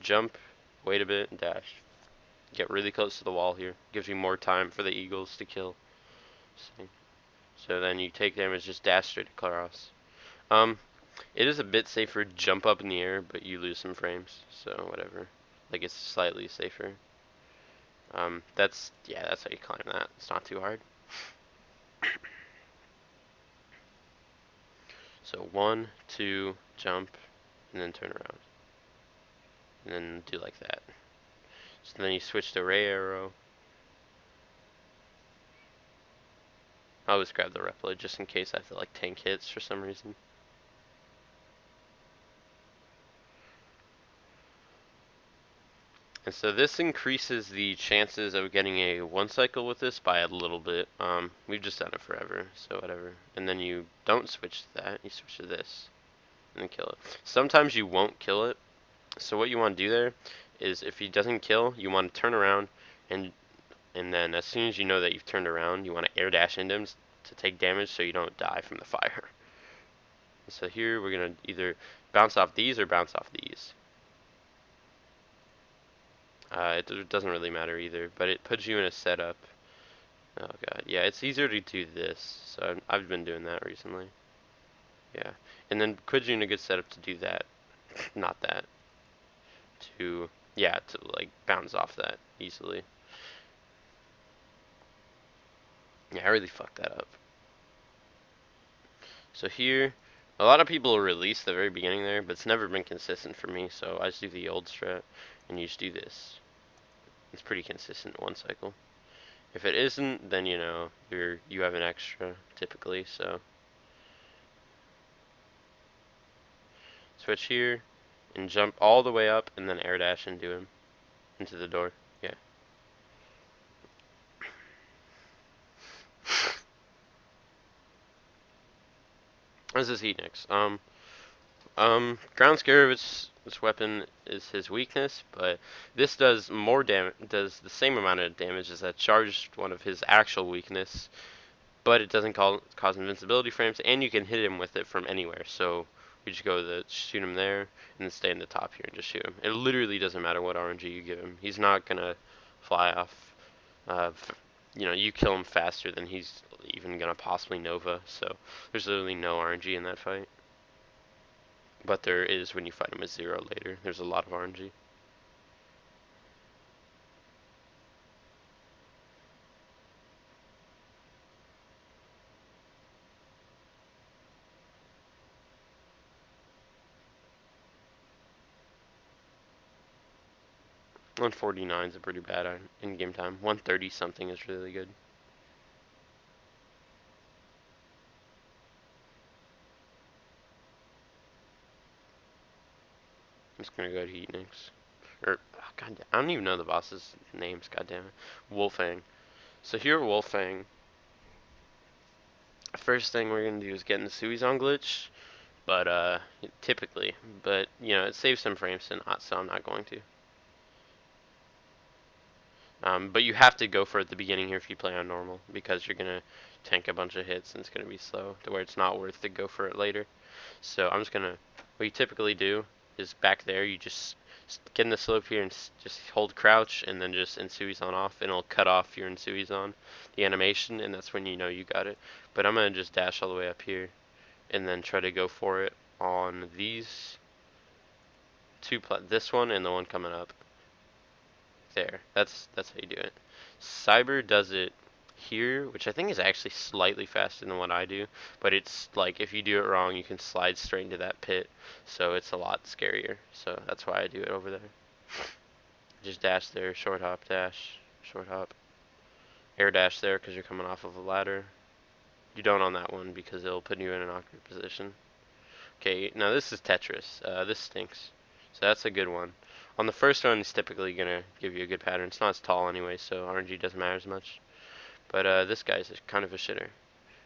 Jump, wait a bit, and dash. Get really close to the wall here. Gives you more time for the eagles to kill. See? So then you take damage, just dash straight across. It is a bit safer jump up in the air, but you lose some frames, so whatever. Like, it's slightly safer. That's how you climb that. It's not too hard. So 1, 2, jump, and then turn around. And then do like that. So then you switch to Ray Arrow. I always grab the Reploid just in case I have to like tank hits for some reason. And so this increases the chances of getting a 1 cycle with this by a little bit. We've just done it forever, so whatever. And then you don't switch to that, you switch to this, and then kill it. Sometimes you won't kill it, so what you want to do there is if he doesn't kill, you want to turn around, and then as soon as you know that you've turned around, you want to air dash into him to take damage so you don't die from the fire. And so here we're going to either bounce off these or bounce off these. It doesn't really matter either, but it puts you in a setup. Oh god, yeah, it's easier to do this, so I've been doing that recently. Yeah, and then puts you in a good setup to do that, not that. To like bounce off that easily. Yeah, I really fucked that up. So here, a lot of people release the very beginning there, but it's never been consistent for me, so I just do the old strat, and you just do this. It's pretty consistent 1 cycle. If it isn't, then you know you have an extra typically. So switch here and jump all the way up, and then air dash into him, into the door. Yeah. This is Heat next. Ground Scare, this weapon is his weakness, but this does more damage, does the same amount of damage as that charged one of his actual weakness, but it doesn't cause invincibility frames, and you can hit him with it from anywhere. So we just go shoot him there, and then stay in the top here and just shoot him. It literally doesn't matter what RNG you give him. He's not gonna fly off. You kill him faster than he's even gonna possibly Nova. So there's literally no RNG in that fight. But there is when you fight him with 0 later. There's a lot of RNG. $149 is a pretty bad in-game time. 130 something is really good. I'm just gonna go to Heatnix. Or, oh, God, I don't even know the boss's names, goddamn it. Wolfang. So here at Wolfang, first thing we're gonna do is get in the Suizon glitch, but typically, but you know, it saves some frames so I'm not going to. But you have to go for it at the beginning here if you play on normal, because you're gonna tank a bunch of hits and it's gonna be slow to where it's not worth to go for it later. So I'm just gonna, what you typically do is back there, you just get in the slope here and just hold crouch and then just Insuizon off, and it'll cut off your Insuizon, the animation, and that's when you know you got it. But I'm gonna just dash all the way up here and then try to go for it on these two, this one and the one coming up. There, that's how you do it. Cyber does it here, which I think is actually slightly faster than what I do, but it's like if you do it wrong, you can slide straight into that pit, so it's a lot scarier. So that's why I do it over there. Just dash there, short hop, dash, short hop, air dash there because you're coming off of a ladder. You don't on that one because it'll put you in an awkward position. Okay, now this is Tetris. This stinks. So that's a good one. On the first one, it's typically going to give you a good pattern. It's not as tall anyway, so RNG doesn't matter as much. But this guy's kind of a shitter.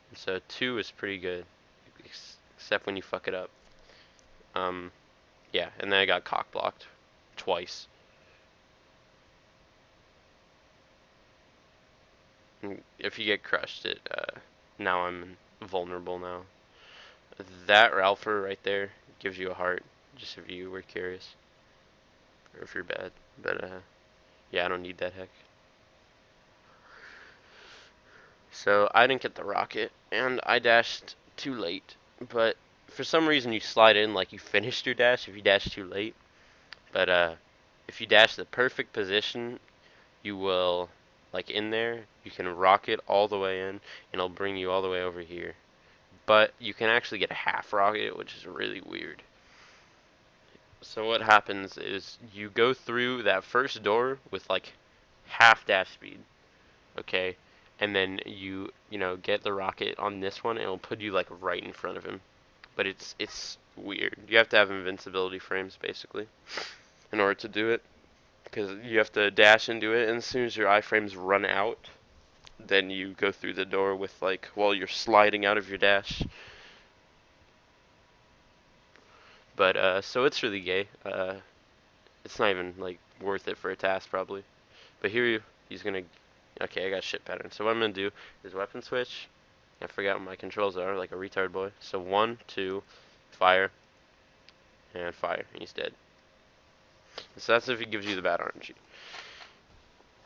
And so 2 is pretty good, except when you fuck it up. Yeah, and then I got cock blocked twice. And if you get crushed, now I'm vulnerable now. That Ralpher right there gives you a heart, just if you were curious. Or if you're bad. But, yeah, I don't need that heck. So I didn't get the rocket, and I dashed too late. But for some reason you slide in like you finished your dash if you dash too late. But if you dash the perfect position, you will, like in there, you can rocket all the way in, and it'll bring you all the way over here. But you can actually get a half rocket, which is really weird. So what happens is you go through that first door with like half dash speed, okay? And then you know, get the rocket on this one and it'll put you like right in front of him. But it's weird. You have to have invincibility frames basically in order to do it, because you have to dash into it, and as soon as your iframes run out, then you go through the door with like while you're sliding out of your dash. But so it's really gay. It's not even like worth it for a task probably. But here he's gonna. Okay, I got shit pattern. So what I'm gonna do is weapon switch. I forgot what my controls are, like a retard boy. So 1, 2, fire, and fire. He's dead. So that's if he gives you the bad RNG.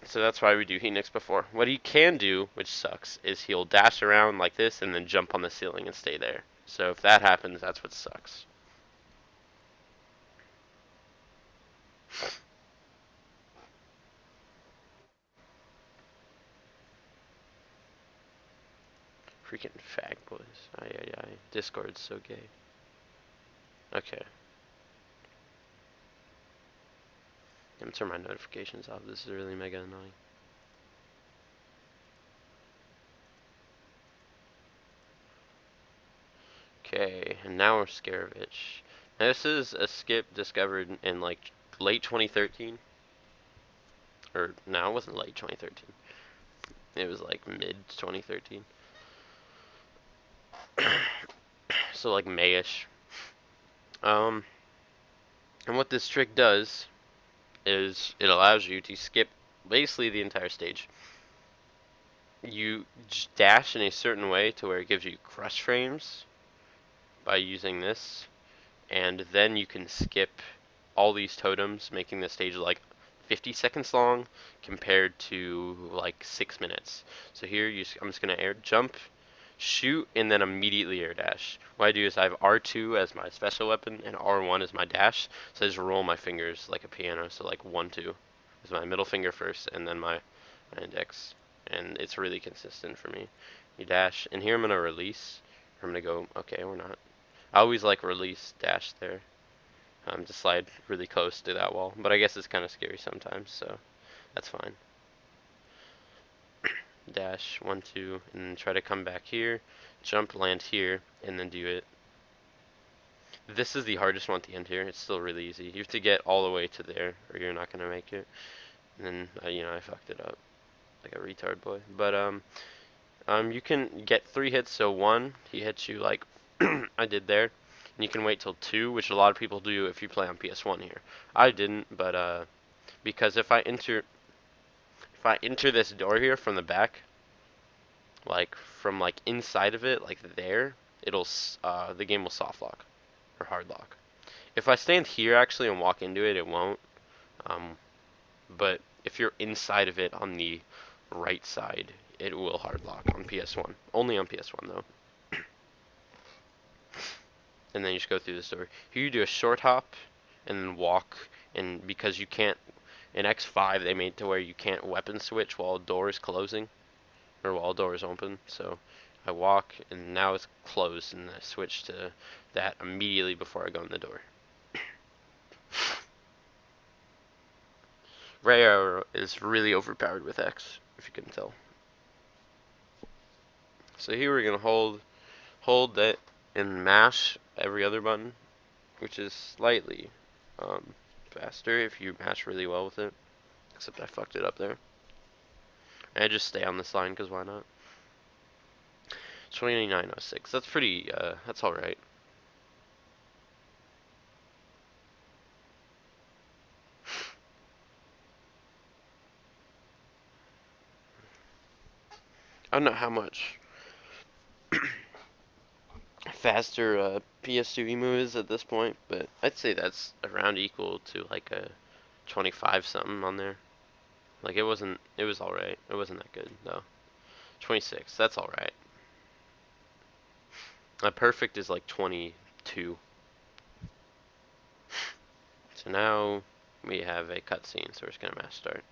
So that's why we do Heatnix before. What he can do, which sucks, is he'll dash around like this and then jump on the ceiling and stay there. So if that happens, that's what sucks. Freaking fag boys. Ay, ay, ay. Discord's so gay. Okay. I'm gonna turn my notifications off. This is really mega annoying. Okay, and now we're Scaravitch. Now this is a skip discovered in like late 2013. Or no, it wasn't late 2013. It was like mid 2013. So like Mayish. And what this trick does is it allows you to skip basically the entire stage. You just dash in a certain way to where it gives you crush frames by using this, and then you can skip all these totems, making the stage like 50 seconds long compared to like 6 minutes. So here I'm just gonna air jump, shoot, and then immediately air dash. What I do is I have R2 as my special weapon and R1 as my dash. So I just roll my fingers like a piano. So like 1, 2 is my middle finger first, and then my index. And it's really consistent for me. You dash, and here I'm gonna release. I'm gonna go. Okay, we're not. I always like release dash there. To slide really close to that wall, but I guess it's kind of scary sometimes, so that's fine. Dash 1, 2, and then try to come back here, jump, land here, and then do it. This is the hardest one at the end here. It's still really easy. You have to get all the way to there, or you're not gonna make it. And then I fucked it up like a retard boy. But you can get 3 hits. So 1, he hits you like I did there, and you can wait till 2, which a lot of people do if you play on PS1 here. I didn't, but because if I enter this door here from the back, like from like inside of it, like there, the game will soft lock or hard lock. If I stand here actually and walk into it, it won't. But if you're inside of it on the right side, it will hard lock on PS1. Only on PS1 though. And then you just go through this door. Here you do a short hop and then walk, and because you can't in X5 they made to where you can't weapon switch while a door is closing or while a door is open. So I walk and now it's closed, and I switch to that immediately before I go in the door. Ray Arrow is really overpowered with X, if you can tell. So here we're gonna hold that and mash every other button, which is slightly faster if you mash really well with it. Except I fucked it up there. And I just stay on this line because why not? 2906. That's pretty. That's all right. I don't know how much faster PS2 emu is at this point, but I'd say that's around equal to like a 25 something on there. Like it was alright. It wasn't that good though. 26, that's alright. A perfect is like 22. So now we have a cutscene, so we're just gonna mash start.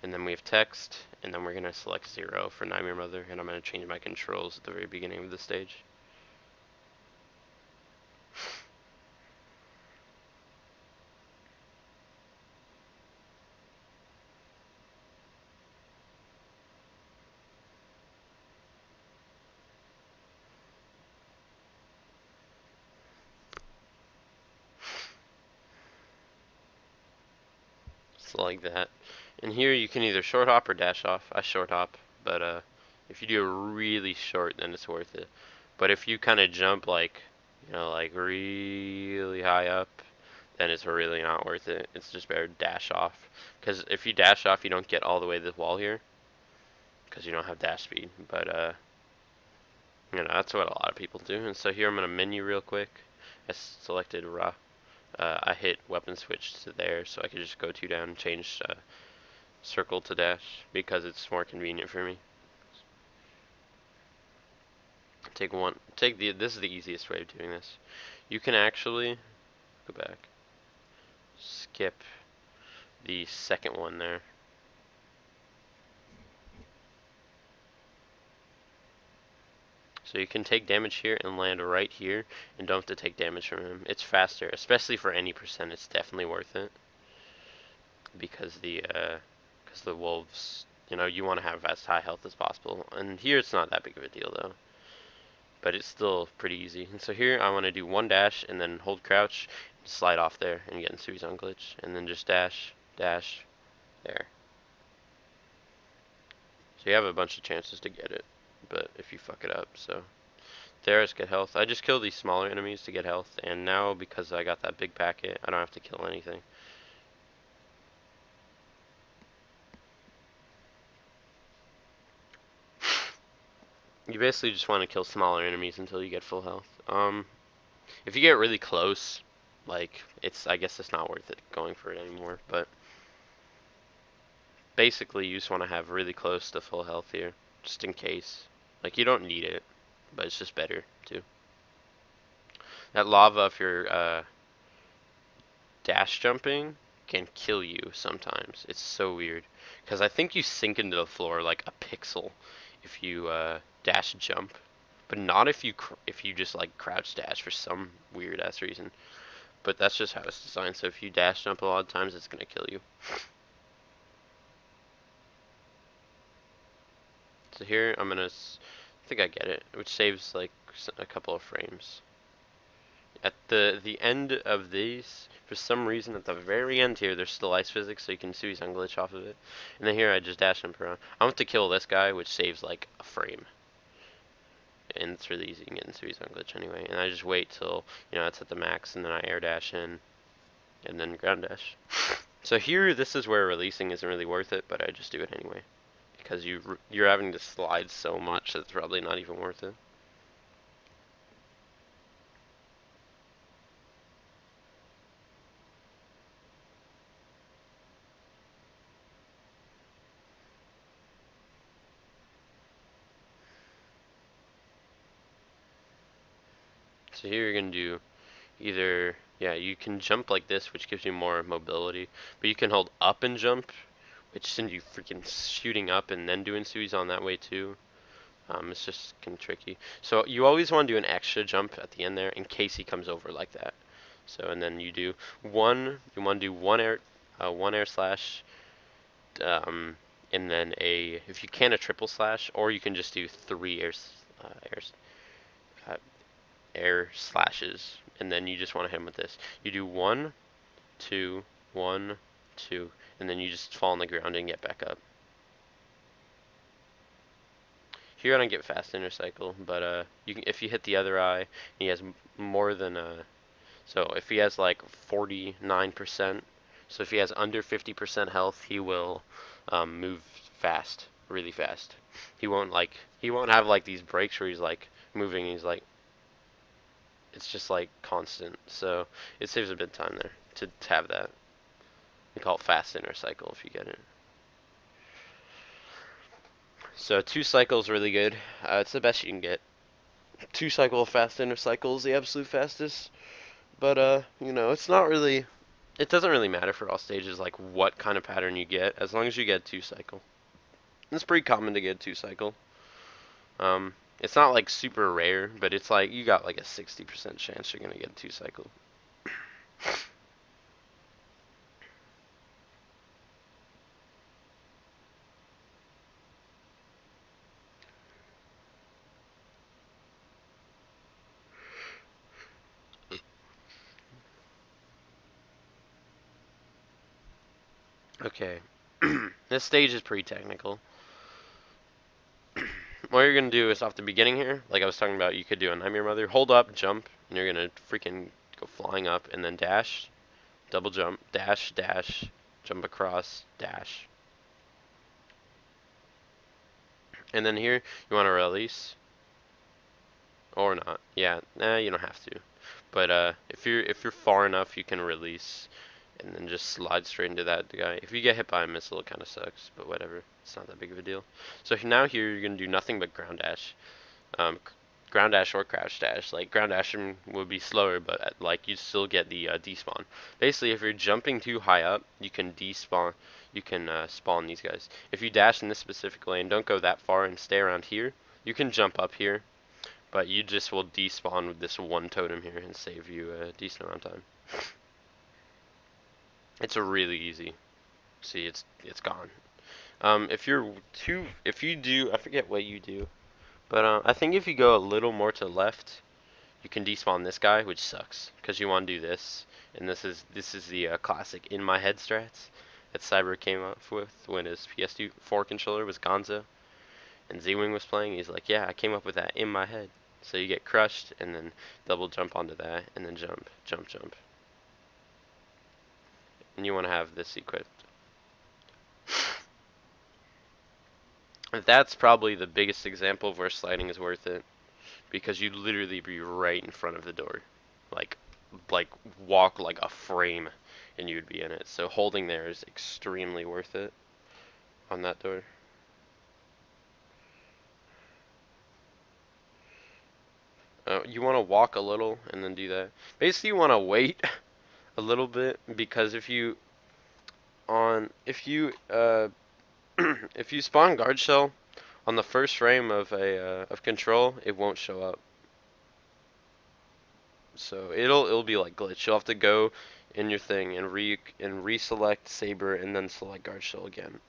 And then we have text, and then we're gonna select 0 for Nightmare Mother, and I'm gonna change my controls at the very beginning of the stage. So like that. And here you can either short hop or dash off. I short hop, but if you do a really short, then it's worth it. But if you kind of jump like, like really high up, then it's really not worth it. It's just better to dash off. Because if you dash off, you don't get all the way to the wall here, because you don't have dash speed. But that's what a lot of people do. And so here I'm gonna menu real quick. I selected raw. I hit weapon switch to there, so I could just go 2 down and change circle to dash because it's more convenient for me. This is the easiest way of doing this. You can actually go back, skip the second one there. So you can take damage here and land right here and don't have to take damage from him. It's faster, especially for any percent. It's definitely worth it because the wolves, you want to have as high health as possible. And here it's not that big of a deal though, but it's still pretty easy. And so here I want to do 1 dash and then hold crouch, slide off there and get into his own glitch, and then just dash, dash, there. So you have a bunch of chances to get it, but if you fuck it up, so there is get health. I just killed these smaller enemies to get health, and now because I got that big packet, I don't have to kill anything. You basically just want to kill smaller enemies until you get full health. If you get really close, like I guess it's not worth it going for it anymore, but basically you just want to have really close to full health here, just in case. Like, you don't need it, but it's just better too. That lava, if you're dash jumping, can kill you sometimes. It's so weird. Because I think you sink into the floor like a pixel if you dash jump. But not if you just like crouch dash for some weird ass reason. But that's just how it's designed. So if you dash jump a lot of times, it's gonna kill you. So here I think I get it, which saves like a couple of frames. At the end of these, for some reason, at the very end here, there's still ice physics, so you can Sui's unglitch off of it. And then here I just dash jump around. I want to kill this guy, which saves like a frame. And it's really easy to get in Sui's unglitch anyway. And I just wait till, it's at the max, and then I air dash in, and then ground dash. So here, this is where releasing isn't really worth it, but I just do it anyway. Because you're having to slide so much that it's probably not even worth it. So here you're going to do either, yeah, you can jump like this, which gives you more mobility, but you can hold up and jump, which sends you freaking shooting up and then doing Sui's on that way too. It's just kind of tricky. So you always want to do an extra jump at the end there in case he comes over like that. So, and then you want to do one air slash, and then if you can, a triple slash, or you can just do three uh, air slashes, and then you just want to hit him with this. You do 1, 2, 1, 2, and then you just fall on the ground and get back up. Here I don't get fast intercycle, but if you hit the other eye, he has more than so if he has like 49%, so if he has under 50% health, he will move fast, really fast. He won't have like these breaks where he's like moving, he's like, it's just like constant. So it saves a bit of time there to have that. We call it fast intercycle if you get it. So 2 cycles really good. It's the best you can get. 2 cycle fast intercycle is the absolute fastest. But it's not really. It doesn't really matter for all stages like what kind of pattern you get, as long as you get 2 cycle. It's pretty common to get 2 cycle. It's not like super rare, but it's like you got like a 60% chance you're gonna get 2 cycle. Okay, this stage is pretty technical. What you're gonna do is off the beginning here, like I was talking about, you could do a Nightmare Mother, hold up, jump, and you're gonna freaking go flying up, and then dash, double jump, dash, dash, jump across, dash. And then here, you want to release, or not. Yeah, nah, you don't have to. But if you're far enough, you can release, and then just slide straight into that guy. If you get hit by a missile, it kind of sucks, but whatever. It's not that big of a deal. So now here, you're gonna do nothing but ground dash. Um, Ground dash or crouch dash. Like ground dashing would be slower, but like you still get the despawn. Basically, if you're jumping too high up, you can despawn. You can spawn these guys. If you dash in this specific lane, don't go that far and stay around here. You can jump up here, but you just will despawn with this one totem here and save you a decent amount of time. It's really easy. See, it's gone. If you do, I forget what you do, but I think if you go a little more to the left, you can despawn this guy, which sucks because you want to do this, and this is the classic in my head strats that Cyber came up with when his PS4 controller was Gonzo, and Z-Wing was playing. He's like, yeah, I came up with that in my head. So you get crushed, and then double jump onto that, and then jump, jump, jump, and you want to have this equipped. That's probably the biggest example of where sliding is worth it, because you'd literally be right in front of the door, like like walk like a frame, and you'd be in it. So holding there is extremely worth it on that door. You want to walk a little and then do that. Basically, you want to wait a little bit because if you if you spawn guard shell on the first frame of a of control, it won't show up. So it'll be like glitch. You'll have to go in your thing and reselect saber and then select guard shell again.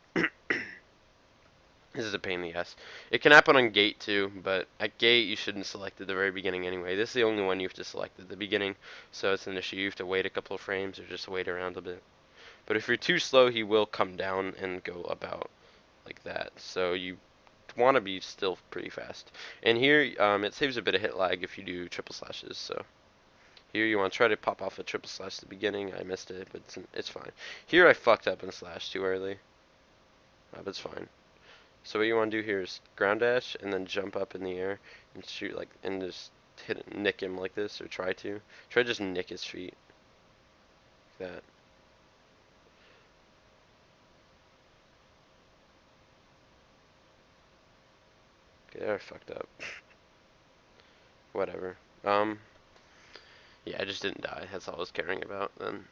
This is a pain in the ass. It can happen on gate too, but at gate you shouldn't select at the very beginning anyway. This is the only one you have to select at the beginning, so it's an issue. You have to wait a couple of frames or just wait around a bit. But if you're too slow, he will come down and go about like that. So you want to be still pretty fast. And here, it saves a bit of hit lag if you do triple slashes. So here you want to try to pop off a triple slash at the beginning. I missed it, but it's fine. Here I fucked up and slashed too early, but it's fine. So what you want to do here is ground dash and then jump up in the air and shoot like and just nick him like this, or try to just nick his feet like that. Okay, there I fucked up. Whatever. Yeah, I just didn't die. That's all I was caring about then.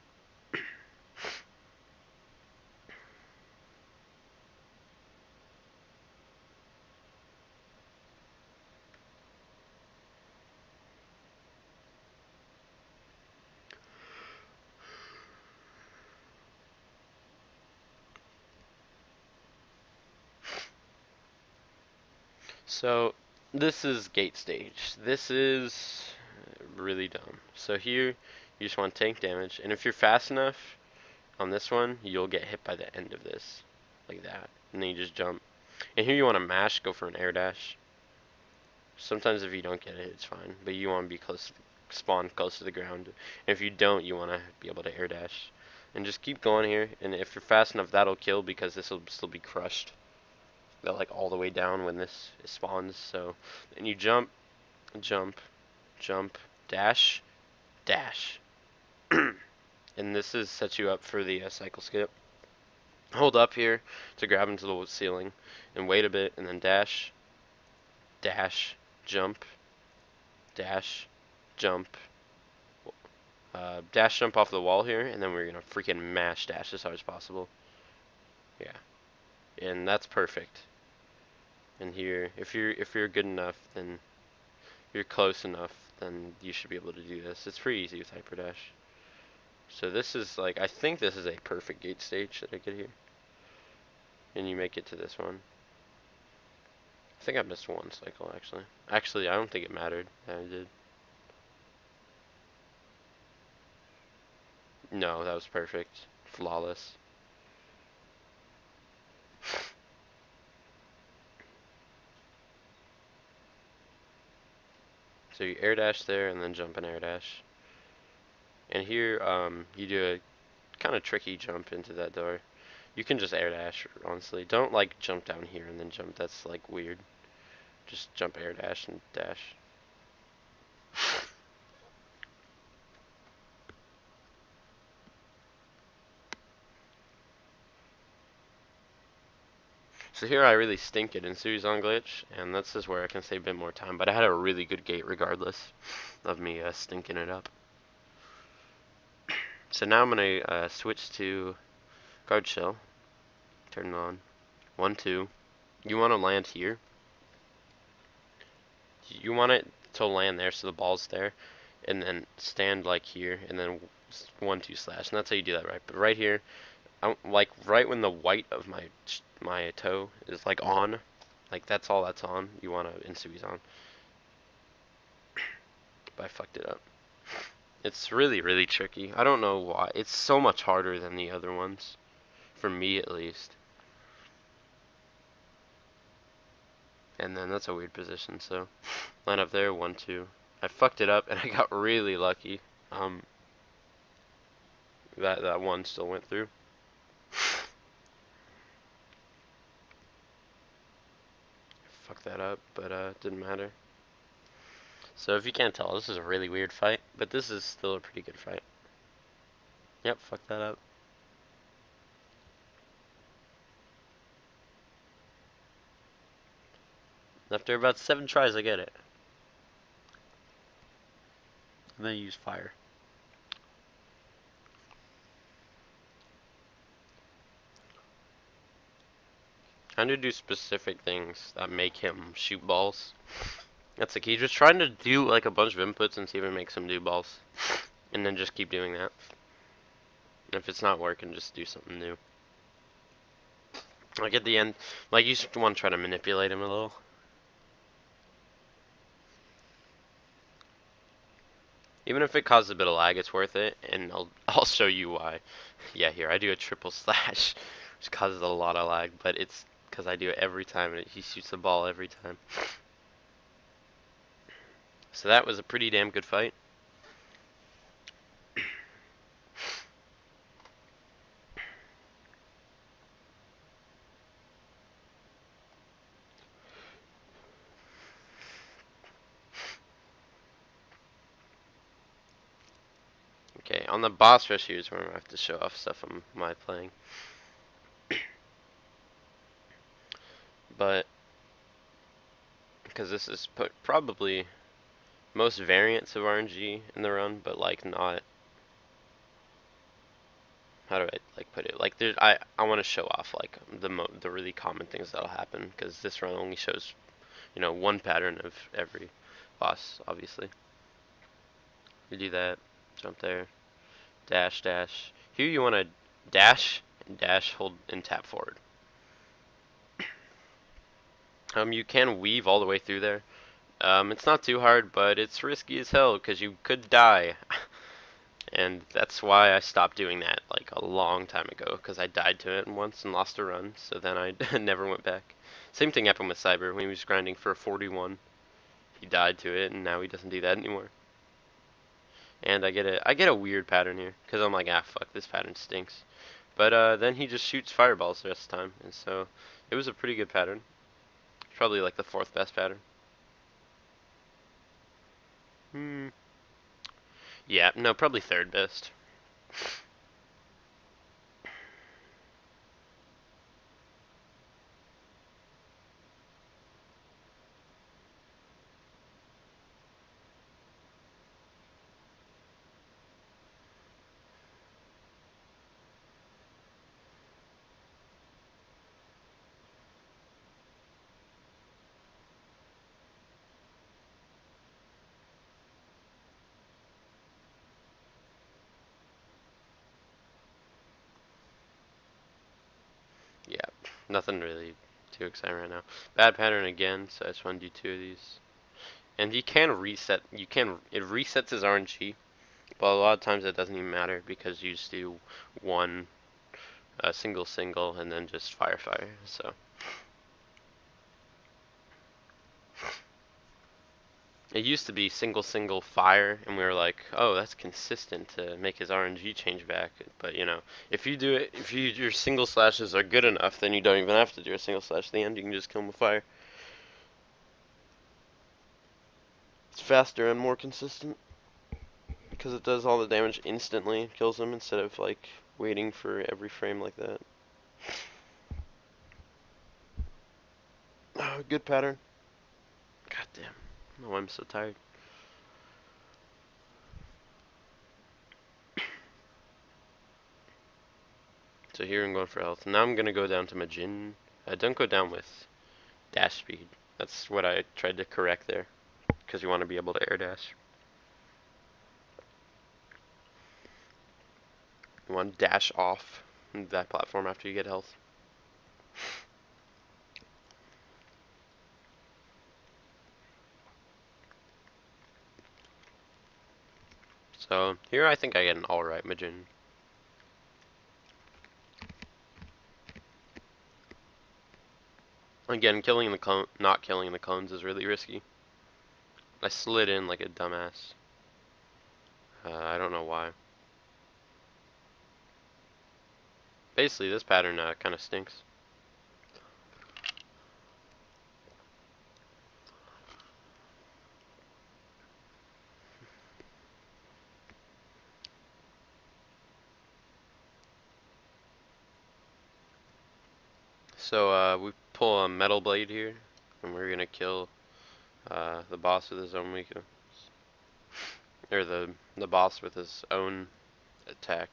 So this is gate stage. This is really dumb. So here you just want tank damage, and if you're fast enough on this one, you'll get hit by the end of this, like that, and then you just jump. And here you want to mash, go for an air dash. Sometimes if you don't get it, it's fine, but you want to be close to the spawn, close to the ground. And if you don't, you want to be able to air dash, and just keep going here. And if you're fast enough, that'll kill because this will still be crushed. They're like all the way down when this spawns. So then you jump, jump, jump, dash, dash, and this is sets you up for the cycle skip. Hold up here to grab into the ceiling, and wait a bit, and then dash, dash, jump, dash, jump, dash jump off the wall here, and then we're gonna freaking mash dash as hard as possible. Yeah, and that's perfect. And here, if you're good enough, then you're close enough, then you should be able to do this. It's pretty easy with hyper dash. So this is like, I think this is a perfect gate stage that I get here, and you make it to this one. I think I missed one cycle actually. Actually, I don't think it mattered that I did. No, that was perfect. Flawless. So you air dash there and then jump and air dash. And here, you do a kind of tricky jump into that door. You can just air dash, honestly. Don't like jump down here and then jump. That's like weird. Just jump air dash and dash. So here I really stink it in Suizan glitch, and this is where I can save a bit more time. But I had a really good gate regardless of me stinking it up. So now I'm going to switch to guard shell. Turn it on. 1, 2. You want to land here. You want it to land there so the ball's there. And then stand like here. And then 1, 2 slash. And that's how you do that, right? But right here, like right when the white of my toe is like on. Like that's all that's on. You want to Insui's on. But I fucked it up. It's really, really tricky. I don't know why. It's so much harder than the other ones. For me, at least. And then that's a weird position, so line up there, 1, 2. I fucked it up, and I got really lucky. That one still went through. Fucked that up, but didn't matter. So if you can't tell, this is a really weird fight, but this is still a pretty good fight. Yep, fucked that up. After about 7 tries, I get it. and then use fire. Trying to do specific things that make him shoot balls. That's the key. Just trying to do like a bunch of inputs and see if it makes him do balls. And then just keep doing that. If it's not working, just do something new. Like at the end, like you just want to try to manipulate him a little. Even if it causes a bit of lag, it's worth it, and I'll show you why. Yeah, here I do a triple slash, which causes a lot of lag, but it's because I do it every time, and he shoots the ball every time. So that was a pretty damn good fight. Okay, on the boss rush, here's where I have to show off stuff on my playing. But because this is probably most variants of RNG in the run, but like not. How do I like put it? Like there, I want to show off like the really common things that'll happen because this run only shows, you know, one pattern of every boss. Obviously, you do that, jump there, dash, dash. Here you want to dash and dash, hold and tap forward. You can weave all the way through there. It's not too hard, but it's risky as hell because you could die. And that's why I stopped doing that like a long time ago, because I died to it once and lost a run, so then I never went back. Same thing happened with Cyber when he was grinding for a 41. He died to it, and now he doesn't do that anymore. And I get a weird pattern here, because I'm like, ah, fuck, this pattern stinks. But then he just shoots fireballs the rest of the time, and so it was a pretty good pattern. Probably like the 4th best pattern. Yeah, no, probably 3rd best. Yeah, nothing really too exciting right now. Bad pattern again, so I just want to do 2 of these. And you can reset, it resets his RNG, but a lot of times it doesn't even matter because you just do one single single and then just fire fire. So it used to be single single fire, and we were like, oh, that's consistent to make his RNG change back. But you know, if you do it, if your single slashes are good enough, then you don't even have to do a single slash at the end. You can just kill him with fire. It's faster and more consistent because it does all the damage instantly, kills him instead of like waiting for every frame like that. Oh, good pattern. God damn. I don't know why I'm so tired. So here I'm going for health. Now I'm gonna go down to my Jin. Don't go down with dash speed. That's what I tried to correct there. Because you want to be able to air dash. You want to dash off that platform after you get health. So here I think I get an alright Majin. Again, killing the clone, not killing the clones is really risky. I slid in like a dumbass. I don't know why. Basically, this pattern kind of stinks. So we pull a metal blade here, and we're gonna kill the boss with his own weakness. or the boss with his own attack.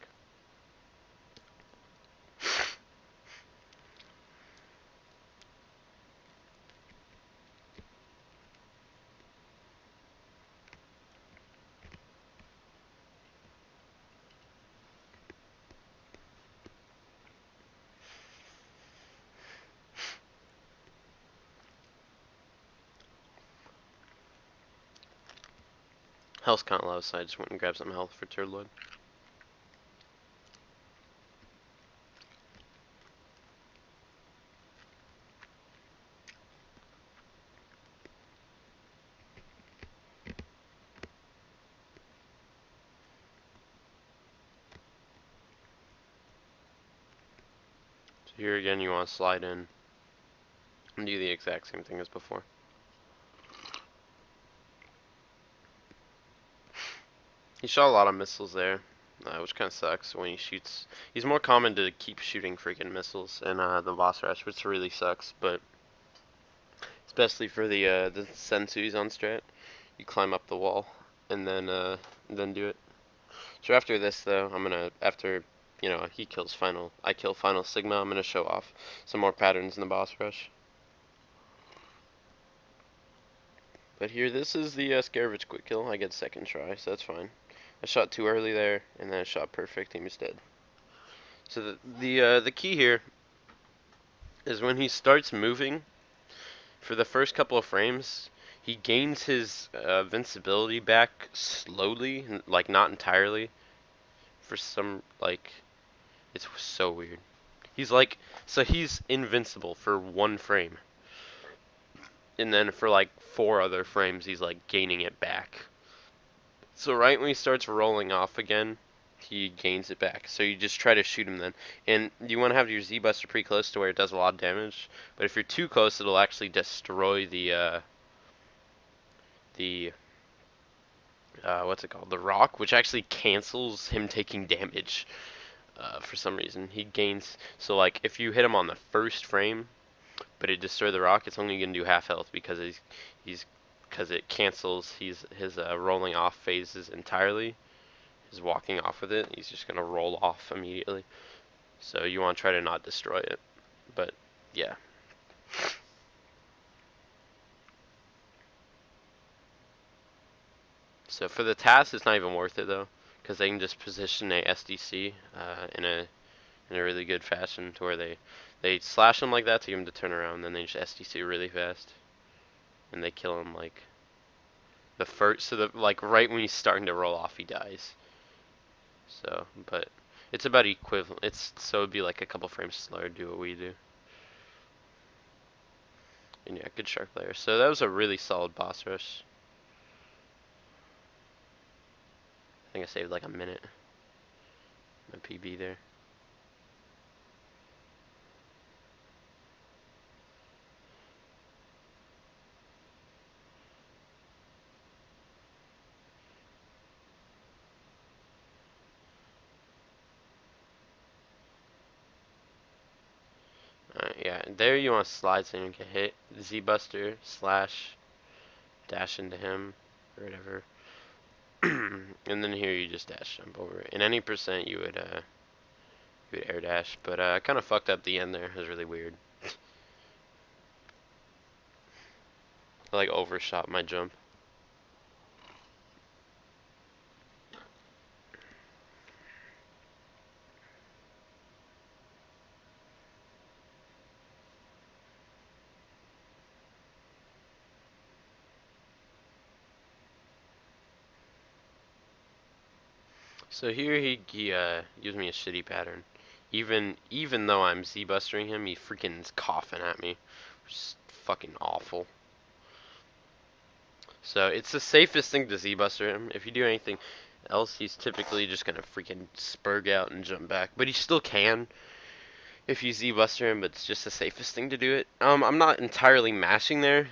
Health's kind of low, so I just went and grabbed some health for Turloid. So here again, you want to slide in and do the exact same thing as before. He shot a lot of missiles there, which kind of sucks when he shoots. He's more common to keep shooting freaking missiles in the boss rush, which really sucks, but especially for the Sensui's on strat. You climb up the wall and then do it. So after this though, I'm gonna, after, you know, he kills final, I kill final Sigma, I'm gonna show off some more patterns in the boss rush. But here, this is the Scaravage quick kill. I get second try, so that's fine. I shot too early there, and then I shot perfect. He was dead. So the key here is when he starts moving, for the first couple of frames, he gains his invincibility back slowly, like not entirely. For some, like, it's so weird. He's like, so he's invincible for one frame, and then for like 4 other frames, he's like gaining it back. So right when he starts rolling off again, he gains it back. So you just try to shoot him then. And you want to have your Z-Buster pretty close to where it does a lot of damage. But if you're too close, it'll actually destroy the what's it called? The rock, which actually cancels him taking damage. For some reason, he gains. So like, if you hit him on the first frame, but it destroy the rock, it's only gonna do half health because because it cancels his rolling off phases entirely. Is walking off with it, he's just gonna roll off immediately. So you want to try to not destroy it. But yeah. So for the task, it's not even worth it though, because they can just position a SDC in a really good fashion to where they slash him like that to get him to turn around, and then they just SDC really fast, and they kill him like the first. So the like right when he's starting to roll off, he dies. So, but it's about equivalent. So it'd be like a couple frames slower to do what we do. And yeah, good shark player. So that was a really solid boss rush. I think I saved like a minute. My PB there. Yeah, there you want to slide so you can hit Z-Buster slash dash into him or whatever. And then here you just dash jump over it. In any percent you would air dash, but I kind of fucked up the end there. It was really weird. I like overshot my jump. So here he gives me a shitty pattern. Even though I'm Z-bustering him, he freaking is coughing at me. Which is fucking awful. So it's the safest thing to Z-buster him. If you do anything else, he's typically just gonna freaking spurg out and jump back. But he still can if you Z-buster him, but it's just the safest thing to do it. I'm not entirely mashing there.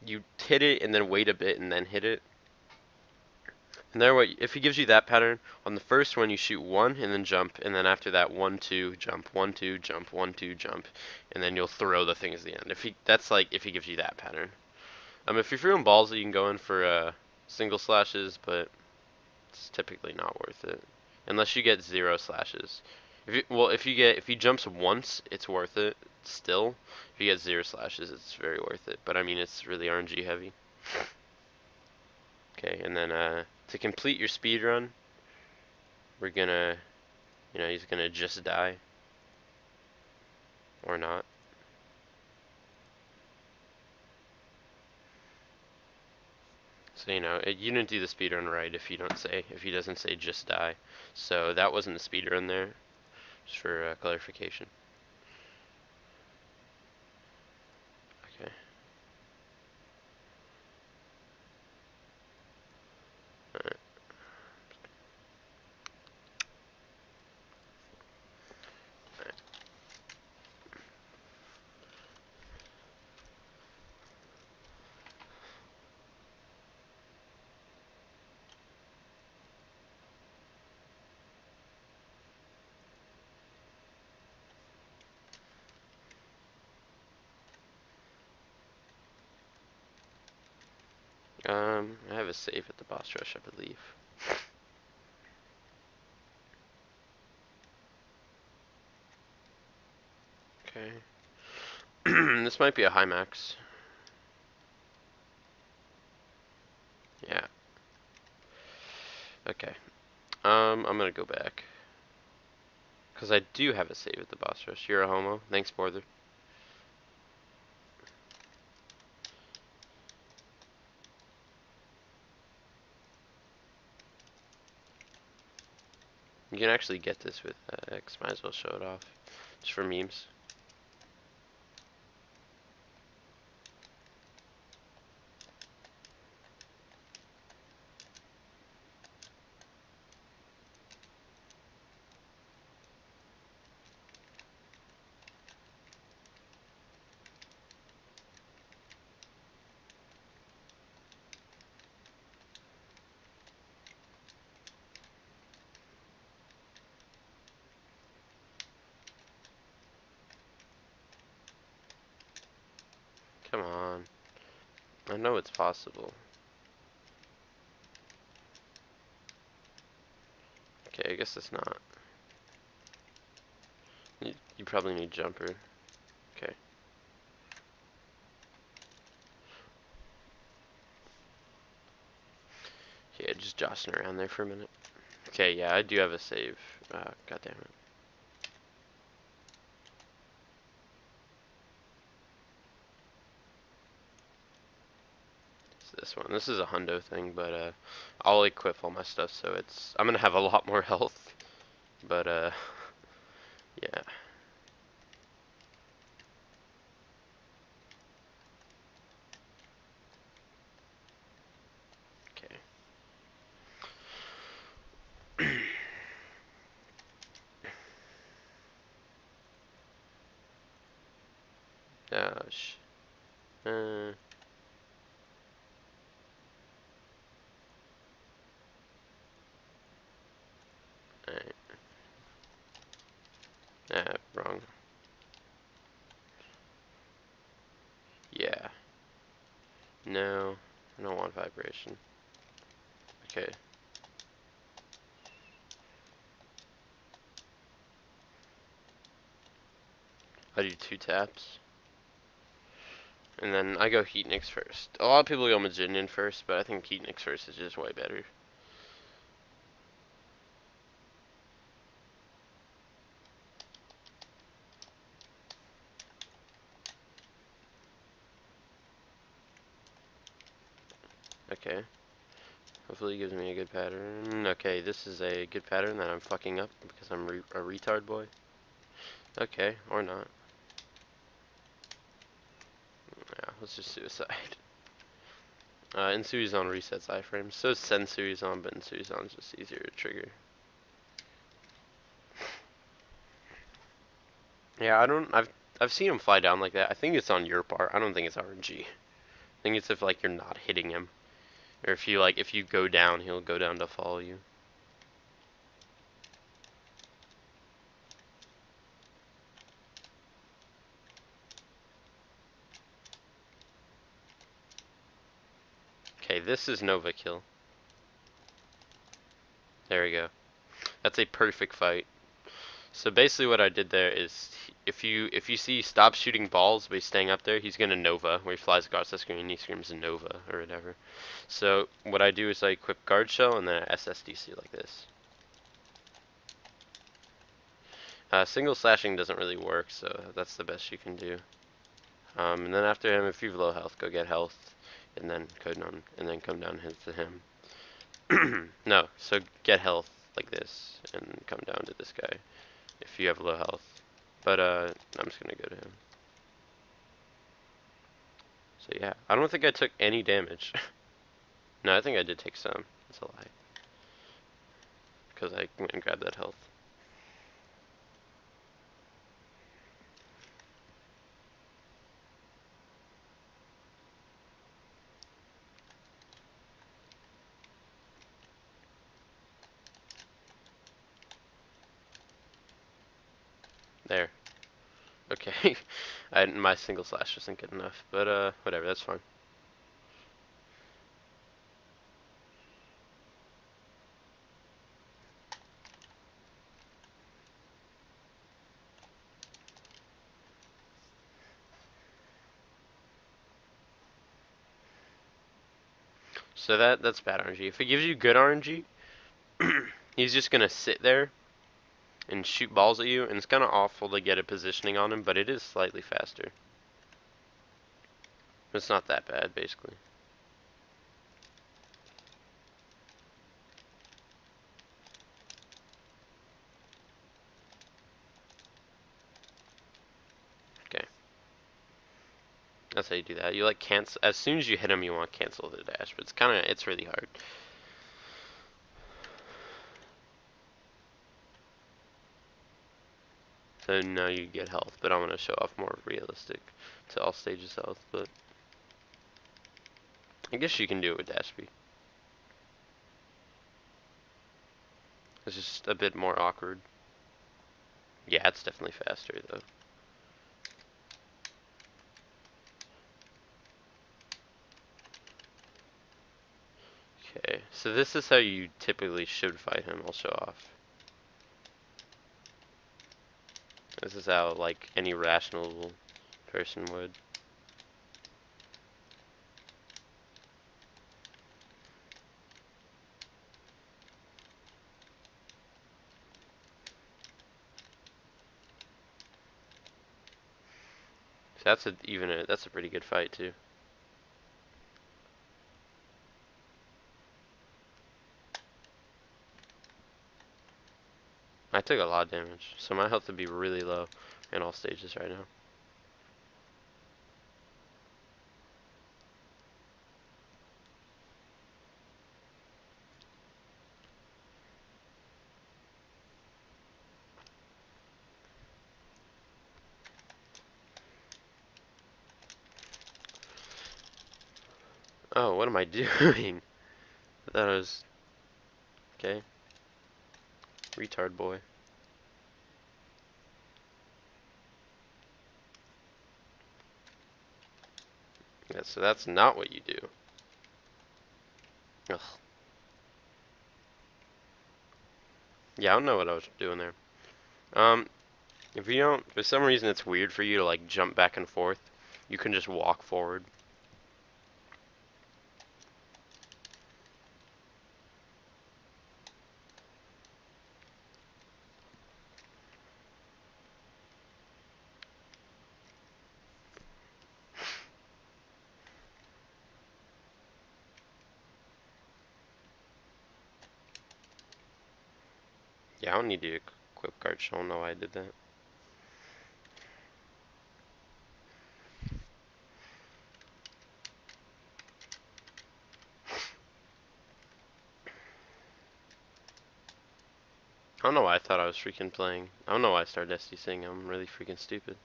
You hit it and then wait a bit and then hit it. And there, if he gives you that pattern, on the first one you shoot 1 and then jump, and then after that 1, 2, jump, 1, 2, jump, 1, 2, jump, and then you'll throw the thing at the end. That's like if he gives you that pattern. If you're feeling ballsy, you can go in for single slashes, but it's typically not worth it. Unless you get 0 slashes. If he jumps once, it's worth it still. If you get 0 slashes, it's very worth it. But I mean, it's really RNG heavy. Okay, and then to complete your speed run, we're gonna, he's gonna just die or not. So you didn't do the speedrun right if he doesn't say just die. So that wasn't the speedrun there, just for clarification. Okay. Alright. I have a save at the boss rush, I believe. Okay. This might be a high max. Yeah. Okay. I'm gonna go back. Because I do have a save at the boss rush. You're a homo. Thanks, Borther. You can actually get this with X. Might as well show it off. Just for memes. Come on. I know it's possible. Okay, I guess it's not. You probably need jumper. Okay. Yeah, just joshing around there for a minute. Okay, yeah, I do have a save. God damn it. It's this one. This is a hundo thing, but I'll equip all my stuff, so I'm gonna have a lot more health. But yeah. Okay. Gosh. Alright. Wrong. Yeah. No. I don't want vibration. Okay. I do 2 taps. And then I go Heat Nyx first. A lot of people go Maginian first, but I think Heat Nyx first is just way better. Okay. Hopefully it gives me a good pattern. Okay, this is a good pattern that I'm fucking up because I'm a retard boy. Okay, or not. Yeah, let's just suicide. Insuizon resets iframes. So is Sensuizon, but Insuizon is just easier to trigger. Yeah, I've seen him fly down like that. I think it's on your part. I don't think it's RNG. I think it's if like you're not hitting him. Or if you go down, he'll go down to follow you. Okay, this is Nova Kill. There we go. That's a perfect fight. So basically what I did there is if you see stop shooting balls but he's staying up there, he's gonna Nova, where he flies across the screen and he screams Nova or whatever. So what I do is I equip guard shell and then I SSDC like this. Single slashing doesn't really work, so that's the best you can do. And then after him, if you have low health, go get health, and then code none, and then come down to him. No, so get health like this, and come down to this guy if you have low health. But I'm just gonna go to him. So yeah, I don't think I took any damage. No, I think I did take some. That's a lie, because I went and grabbed that health. There. Okay. My single slash wasn't good enough, but whatever, that's fine. So that's bad RNG. If it gives you good RNG, he's just gonna sit there and shoot balls at you, and it's kind of awful to get a positioning on him, but it is slightly faster. It's not that bad, basically. Okay. That's how you do that. You like cancel as soon as you hit him, you want to cancel the dash, but it's really hard. So now you get health, but I'm gonna show off more realistic to all stages health, but I guess you can do it with dash speed. It's just a bit more awkward. Yeah, it's definitely faster though. Okay, so this is how you typically should fight him. I'll show off. This is how, like, any rational person would. So that's a pretty good fight too. I took a lot of damage, so my health would be really low in all stages right now. Oh, what am I doing? I thought I was... Okay. Retard boy. Yeah, so that's not what you do. Ugh. Yeah, I don't know what I was doing there. If you don't, for some reason it's weird for you to like jump back and forth, you can just walk forward. Yeah, I don't need to equip guard. I don't know why I did that. I don't know why I thought I was freaking playing. I don't know why I started SDCing. I'm really freaking stupid.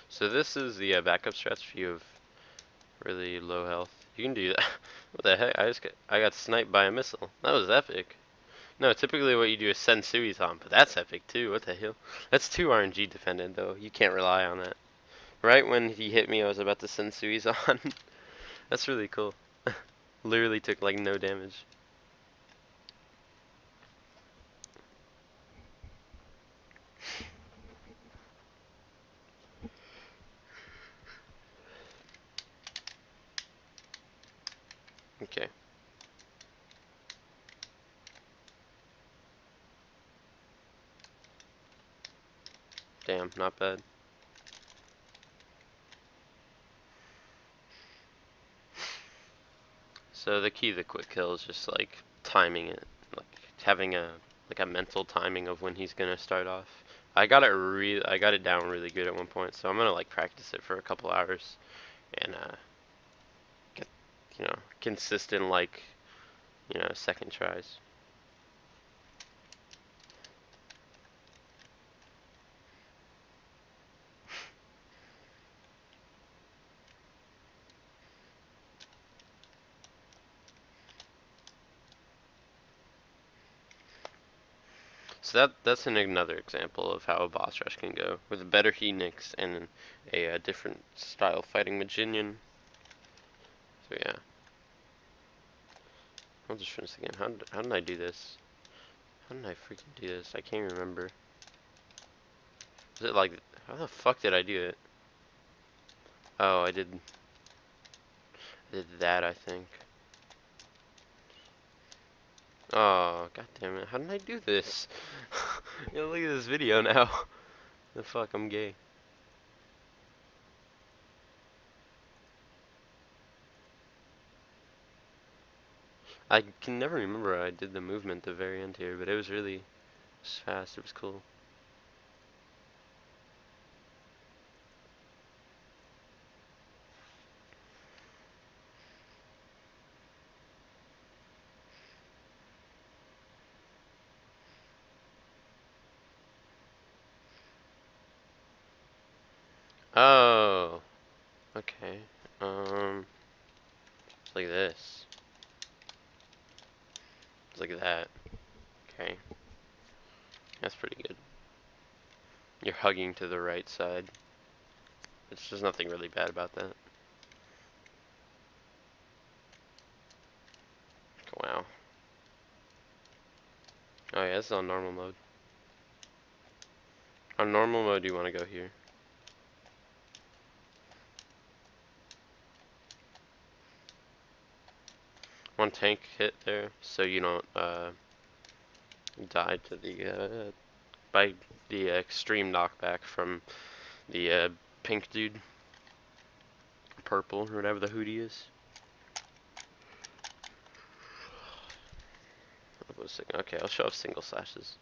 So this is the backup strats if you have really low health. You can do that. What the heck? I got sniped by a missile. That was epic. No, typically what you do is send Sui's on, but that's epic too. What the hell? That's 2 RNG dependent though. You can't rely on that. Right when he hit me, I was about to send Sui's on. That's really cool. Literally took like no damage. Okay. Damn, not bad. So the key to the quick kill is just like timing it, like having a mental timing of when he's gonna start off. I got it down really good at one point, so I'm gonna like practice it for a couple hours and get consistent like second tries. So that's another example of how a boss rush can go with a better Helix and a different style fighting Maginian. So yeah, I'll just finish again. How did I do this? How did I freaking do this? I can't remember. Was it like how the fuck did I do it? Oh, I did that I think. Oh, god damn it! How did I do this? Look at this video now. The fuck, I'm gay. I can never remember how I did the movement at the very end here, but it was really fast. It was cool. Oh, okay. It's like this. It's like that. Okay, that's pretty good. You're hugging to the right side. There's nothing really bad about that. Wow. Oh yeah, this is on normal mode. On normal mode, you want to go here. One tank hit there, so you don't die to the by the extreme knockback from the pink dude, purple, or whatever the hoodie is. Okay, I'll show off single slashes.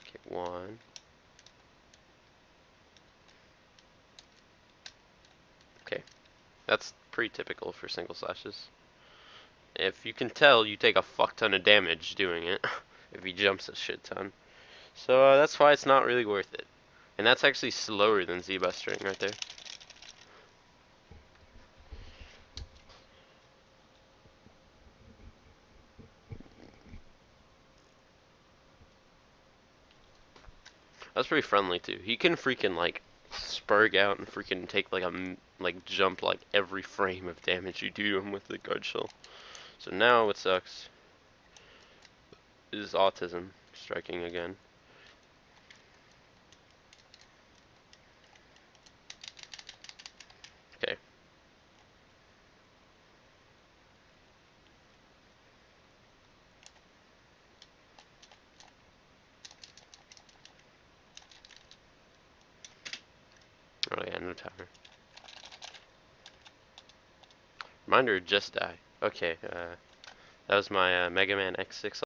Okay, one. Okay, that's pretty typical for single slashes. If you can tell, you take a fuck ton of damage doing it if he jumps a shit ton. So that's why it's not really worth it. And that's actually slower than Z-Bustering right there. That's pretty friendly too. He can freaking like spurg out and freaking take like jump like every frame of damage you do to him with the guard shell. So now what sucks is autism striking again. Okay. Oh yeah, no timer. Reminder, just die. Okay, that was my Mega Man X6